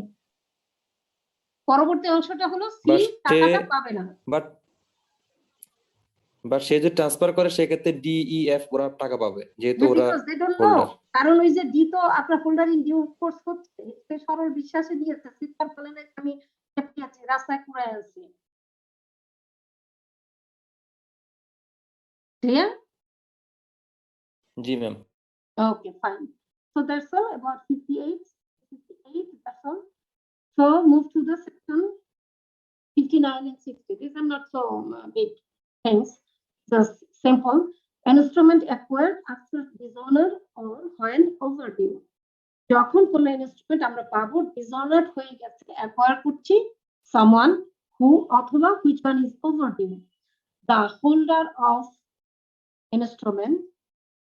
পরবর্তী অংশটা হলো সি টাকাটা পাবে না। বাট সে যে ট্রান্সফার করে সেক্ষেত্রে ডি ই এফ ওরা টাকা পাবে যেহেতু ওরা হোল্ডার। কারণ ওই যে ডি তো আপনার হোল্ডার ইন ডিউ কোর্স হচ্ছে, সে সরল বিশ্বাসে দিয়েছে, সিস্টার বলেন আমি সেফটি আছি, রাস্তায় কুড়ায় আছি। Clear? G ma'am. Okay, fine. So that's all about 58. That's all. So move to the section 59 and 60. These are not so big things, just simple. An instrument acquired after dishonor or when overdue. যখন কোন instrument আমরা পাবো ডিসঅনার্ড হয়ে গেছে, acquire করছি someone who অথবা which one is overdue. The holder of instrument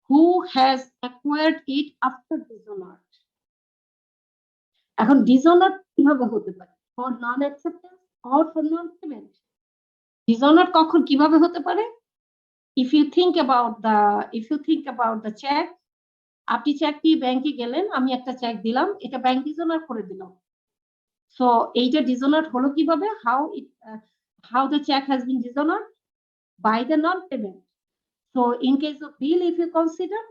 who has acquired it after dishonored. এখন dishonored কিভাবে হতে পারে? For non acceptance or for non payment. Dishonored কখন কিভাবে হতে পারে? If you think about the check, আপনি চেক দিয়ে ব্যাংকে গেলেন, আমি একটা চেক দিলাম, এটা ব্যাংক ডিসঅনার করে দিল। সো এইটা ডিসঅনার হলো কিভাবে? How the check has been dishonored? By the non payment. So in case of bill, if you consider,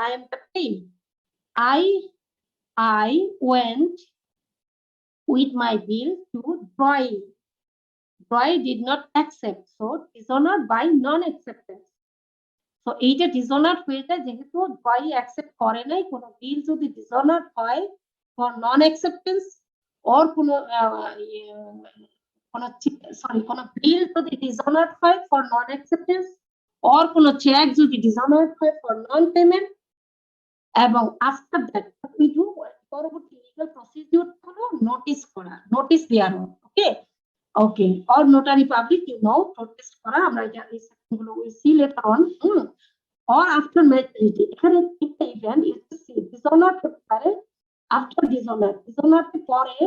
I am the pay. I went with my bill to Troy. Troy did not accept, so dishonored by non-acceptance. So এইটা dishonored হয়ে যায় যেহেতু Troy accept করে নাই। কোনো বিল যদি dishonored হয় for non-acceptance or কোনো বিল যদি dishonored হয় for non-acceptance or কোনো চেক যদি dishonored হয় for non-payment, এবং after that we do পরবর্তী legal procedure হলো নোটিশ করা, নোটিশ দেওয়া। ওকে, Okay, or notary public, protest করা আমরা এই সেকশনগুলো we see later on. Or after maturity, এখানে একটা ইভেন্ট ডিসঅনার হতে পারে আফটার ডিসঅনার। ডিসঅনার পরে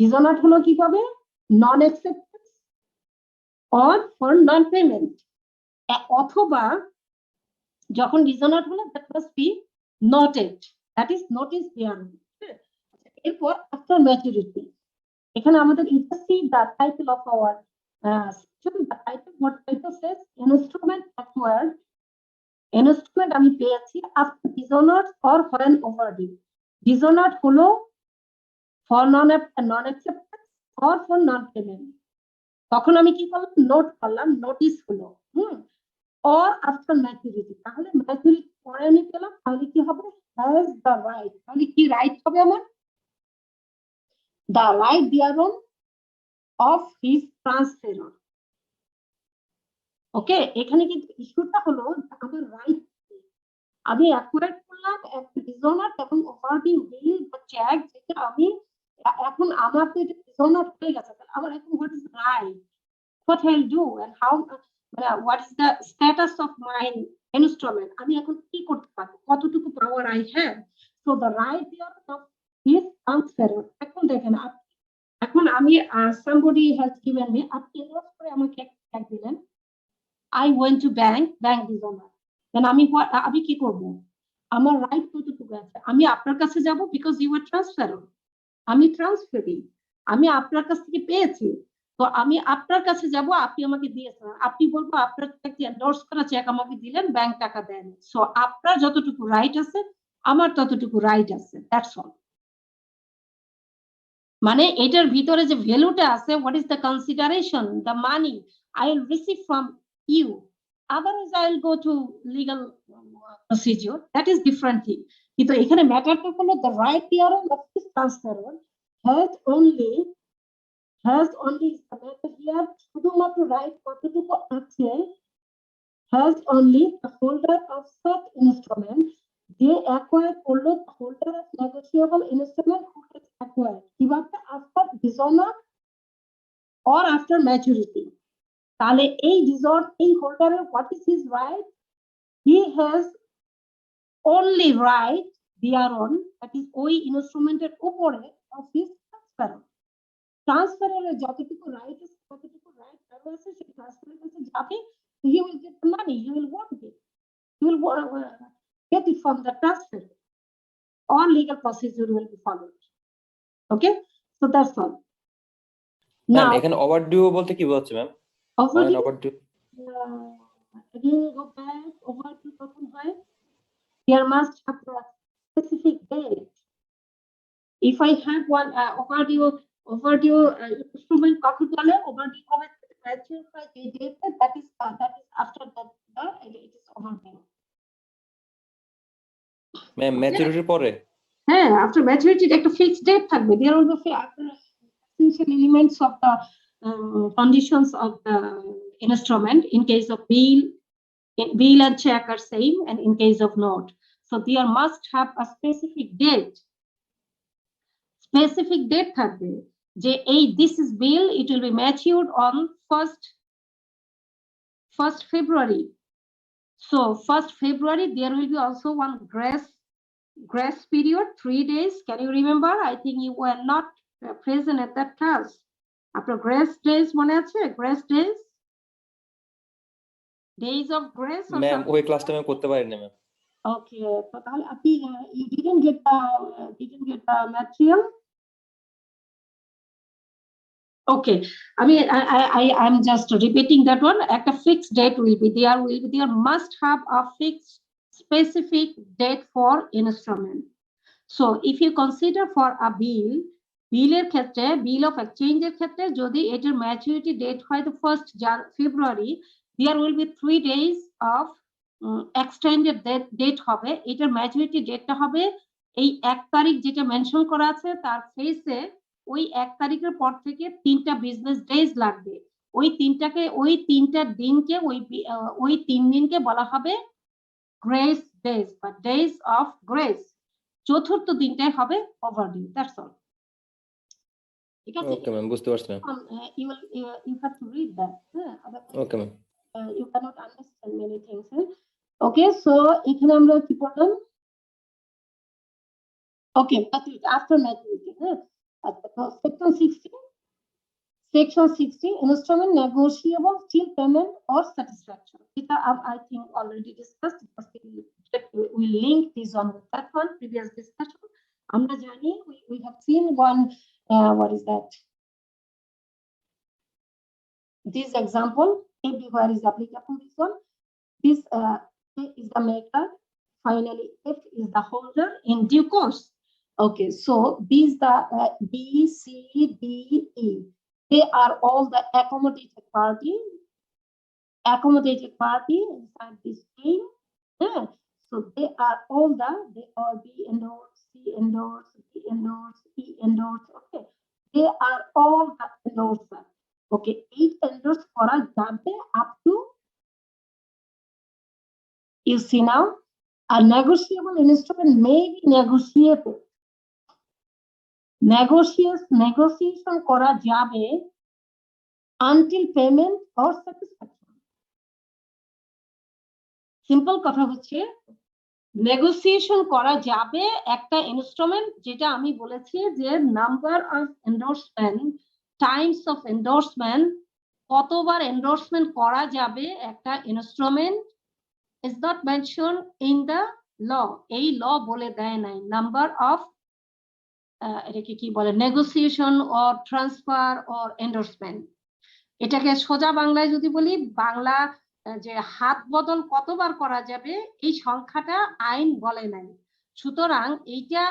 ডিসঅনার হলো কিভাবে non acceptance or for non payment, অথবা যখন ডিসঅনার হলো that must be noted, that is notice there. এরপর আফটার ম্যাচুরিটি, এখানে আমাদের you see the title of our the title what title says instrument acquired, instrument আমি পেয়েছি after dishonour or for an overdue. Dishonour হলো for non acceptance or for non payment, তখন আমি কি করলাম নোট করলাম, নোটিস হলো। অর আফটার ম্যাচুরিটি, তাহলে ম্যাচুরিটি পরে আমি পেলাম, তাহলে কি হবে হ্যাজ দ্য রাইট, তাহলে কি রাইট হবে আমার দ্য রাইট দেয়ারন অফ হিজ ট্রান্সফারার। ওকে, এখানে কিন্তু ইস্যুটা হলো আমার রাইট, আমি অ্যাকুয়ার করলাম একটা ডিসঅনার এবং ওভারডিউ বিল বা চেক, যেটা আমি এখন আমার তো এটা ডিসঅনার হয়ে গেছে, তাহলে আমার এখন what is right, what I'll do and how, what is the status of my instrument, আমি এখন কি করতে পারবো, কতটুকু পাওয়ার I have, so the right there of his transfer। এখন দেখেন এখন আমি somebody has given me, আপনি ইনভেস্ট করে আমাকে চেক দিলেন, I went to bank dishonor, then আমি কি করব, আমার রাইট কতটুকু আছে, আমি আপনার কাছে যাব বিকজ ইউ আর ট্রান্সফারার, আমি ট্রান্সফারিং, আমি আপনার কাছ থেকে পেয়েছি, তো আমি আপনার কাছে যাব, আপনি আমাকে দিয়েছেন, আপনি বলবো আপনার থেকে এন্ডোর্স করা চেক আমাকে দিলেন, ব্যাংক টাকা দেন, সো আপনার যতটুকু রাইট আছে আমার ততটুকু রাইট আছে, দ্যাটস অল। মানে এটার ভিতরে যে ভ্যালুটা আছে, what is the consideration, the money I will receive from you, otherwise I will go to legal procedure, that is different thing. কিন্তু এখানে ম্যাটারটা হলো the right here of this transferer has only here শুধুমাত্র right কতটুকু আছে, has only the holder of such instrument, যে acquire করলো, the holder of negotiable instrument who has acquired, কিভাবে after dishonor or after maturity, তাহলে এই হোল্ডারের what is his right, he has only right thereon, that is ওই ইনস্ট্রুমেন্টের উপরে of his transfer, ট্রান্সফারের যতটুকু রাইট আছে কতটুকু রাইট আছে সেই ট্রান্সফারের কাছে যাবে, he will get the money, he will want it, he will get it from the transfer, all legal procedure will be followed. Okay, so that's all. Ma'am Now এখানে ওভারডিউ বলতে কি বোঝাচ্ছে ma'am? overdue, overdue again go back, overdue কখন হয়, there must have a specific date. If I have one overdue instrument কখন বলে overdue হবে, mature by the date that is after that it is overdue. Ma'am ম্যাচুরিটির পরে হ্যাঁ, after maturity একটা fixed date থাকবে, there will be essential elements of the conditions of the instrument. In case of bill and check are same, and in case of note, so there must have a specific date থাকবে যে এই this is bill, it will be matured on 1st February, so 1st February there will be also one grace period, 3 days. Can you remember? I think you were not present at that class. After grace days মনে আছে, grace days of grace or ma'am something? ওই ক্লাসটা আমি করতে পারিনি ma'am. Okay, so তাহলে আপনি you didn't get the material. Okay, I mean I'm just repeating that one. At a fixed date will be there must have a fixed specific date for instrument. So if you consider for a bill ক্ষেত্রে, bill of exchange এর ক্ষেত্রে যদি এটার maturity date হয় the 1st February, there will be 3 days of extended date হবে, এটার maturity dateটা হবে এই 1 তারিখ যেটা মেনশন করা আছে তার ফেসে, ওই 1 তারিখের পর থেকে 3টা বিজনেস ডেজ লাগবে, ওই 3টা দিনকে ওই 3 দিনকে বলা হবে গ্রেস ডেজ বা ডেজ অফ গ্রেস, চতুর্থ দিনটাই হবে ওভারডিউ, দ্যাটস অল। ঠিক আছে? ওকে ম্যাম, বুঝতে পারছি ma'am. You have to read that. Otherwise, okay ma'am. you cannot understand many things. Okay, so এখানে আমরা কি পড়লাম? Okay, after maturity. Section 60, instrument negotiable till payment or satisfaction. I think already discussed. We link this on with that one previous discussion. আমরা জানি, we have seen one. What is that? This example everywhere is applicable. This one. This A is the maker. Finally, F is the holder in due course. Okay, so these the B, C, D, E. They are all the accommodated party inside this scheme. Yeah. So they are B endorsed, C endorsed, D endorsed, E endorsed. Okay, they are all the endorser. Okay, 8 endorse করা যাবে up to, you see now, a negotiable instrument may be negotiable. Negotiation করা যাবে until payment or satisfaction. Simple কথা হচ্ছে, negotiation করা যাবে একটা instrument, যেটা আমি বলেছি যে number of endorsement, Times of endorsement, কতবার এন্ডোর্সমেন্ট করা যাবে একটা instrument is not mentioned in the law. এই ল বলে দেয় নাই নাম্বার অফ এটাকে কি বলে, negotiation or transfer or endorsement. এটাকে সোজা বাংলায় যদি বলি, বাংলা যে হাত বদল কতবার করা যাবে এই সংখ্যাটা আইন বলে নাই। সুতরাং এইটা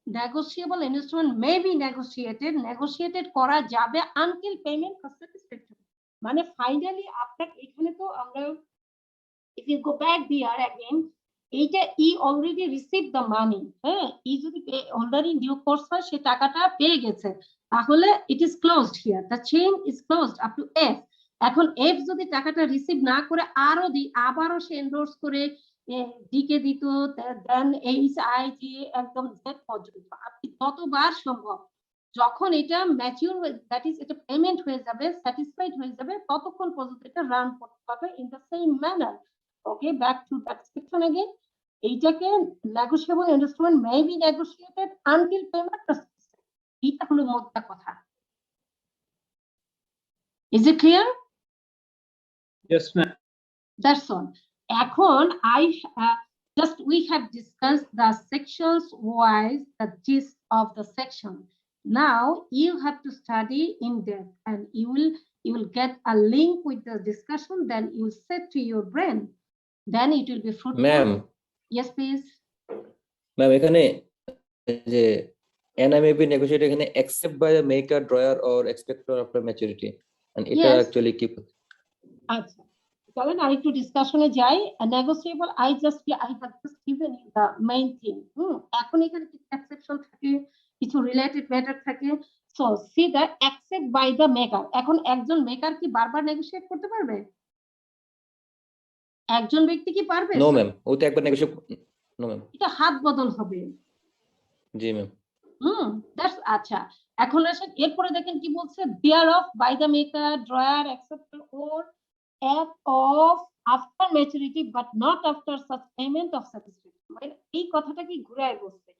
negotiable instrument may be negotiated করা যাবে until payment for satisfaction, মানে ফাইনালি আপনার এখানে তো আমরা, if you go back there again, এইটা ই অলরেডি রিসিভ দ্য মানি, হ্যাঁ, ই যদি অলরেডি ডিউ কোর্স হয়, সে টাকাটা পেয়ে গেছে, তাহলে it is closed here, the chain is closed up to F. এখন এফ যদি টাকাটা রিসিভ না করে আবারও সে এন্ডোর্স করে ডিকে দিত, দেন এইচ আই জি একদম জেড পর্যন্ত, আপনি যতবার সম্ভব, যখন এটা ম্যাচিউর, দ্যাট ইজ এটা পেমেন্ট হয়ে যাবে, স্যাটিসফাইড হয়ে যাবে, ততক্ষণ পর্যন্ত এটা রান করতে হবে in the same manner. Okay, back to that section again. এইটাকে negotiable instrument may be negotiated until payment or satisfaction. এইটা হলো মোদ্দা কথা। Is it clear? Yes, ma'am. That's all. এখন we have discussed the sections wise, the gist of the section. Now you have to study in depth, and you will get a link with the discussion, then you will set to your brain. Then it will be fruitful. Ma'am, Yes, please. Ma'am এখানে যে NMAB negotiate এখানে except by the maker, drawer or expector after maturity, and এটা Yes. actually কি? আচ্ছা, চলেন আরেকটু ডিসকাশনে যাই। Negotiable, I have just given you the main thing. এখন এখানে কিছু এক্সেপশন থাকে, কিছু রিলেটেড ম্যাটার থাকে। So see the accept by the maker. এখন একজন মেকার কি বারবার নেগোশিয়েট করতে পারবে? একজন ব্যক্তি কি পারবে? নো ম্যাম, ও তো একবার নেগোশিয়েট, নো ম্যাম। এটা হাত বদল হবে। জি ম্যাম। দ্যাটস আচ্ছা। এখন আসেন এরপরে দেখেন কি বলছে, there of by the maker, drawer, acceptor or act of after maturity but not after such payment of satisfaction. মানে এই কথাটা কি ঘুরায় বসছে,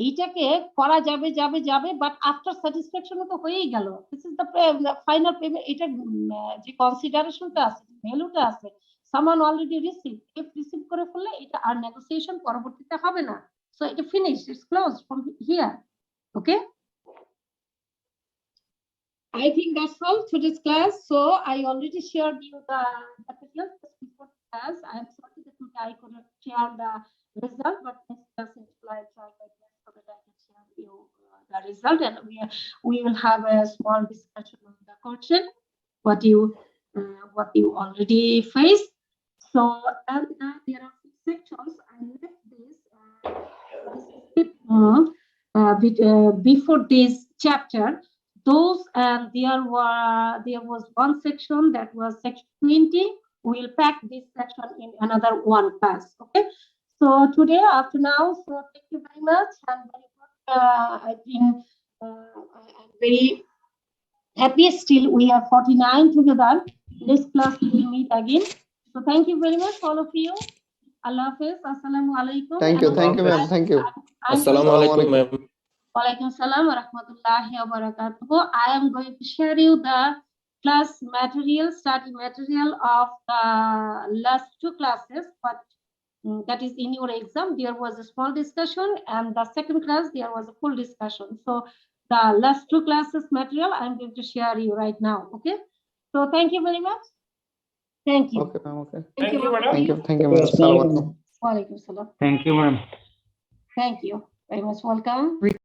এইটাকে করা যাবে বাট আফটার স্যাটিসফ্যাকশন তো হয়েই গেল। This is the final payment. এটা যে কনসিডারেশনটা আছে, ভ্যালুটা আছে, সামান অলরেডি রিসিভ, ইফ রিসিভ করে ফেললে এটা আর নেগোসিয়েশন পরবর্তীতে হবে না। সো এটা finish, it's close from here. Okay, I think that's all to this class. So I already shared you the material just before class. I am sorry that I could not share the result, but next class I try my best so that I can share you the result, and we will have a small discussion on the question what you already faced. So and there are 6 sections. I left this before this chapter. Those there was one section that was section 20. We'll pack this section in another one class. Okay, so today after now, so thank you very much, and very good. I'm very Happy still we are 49 together. Next class we will meet again. So thank you very much all of you. Allah Hafiz. Assalamu alaikum. Thank you, ma'am. Thank you. Assalamu alaikum, ma'am. Walaikum salam wa rahmatullahi wa barakatuh. I am going to share you the class material, study material of the last two classes, but that is in your exam. There was a small discussion, and the second class there was a full discussion. So the last two classes material I am going to share you right now. Okay. So thank you very much. Thank you. Okay, ma'am. Okay. Thank you, all of madam. Thank you. Thank you, ma'am. Assalamu alaikum. Walaikum salam. Thank you, ma'am. Thank you very much. Welcome.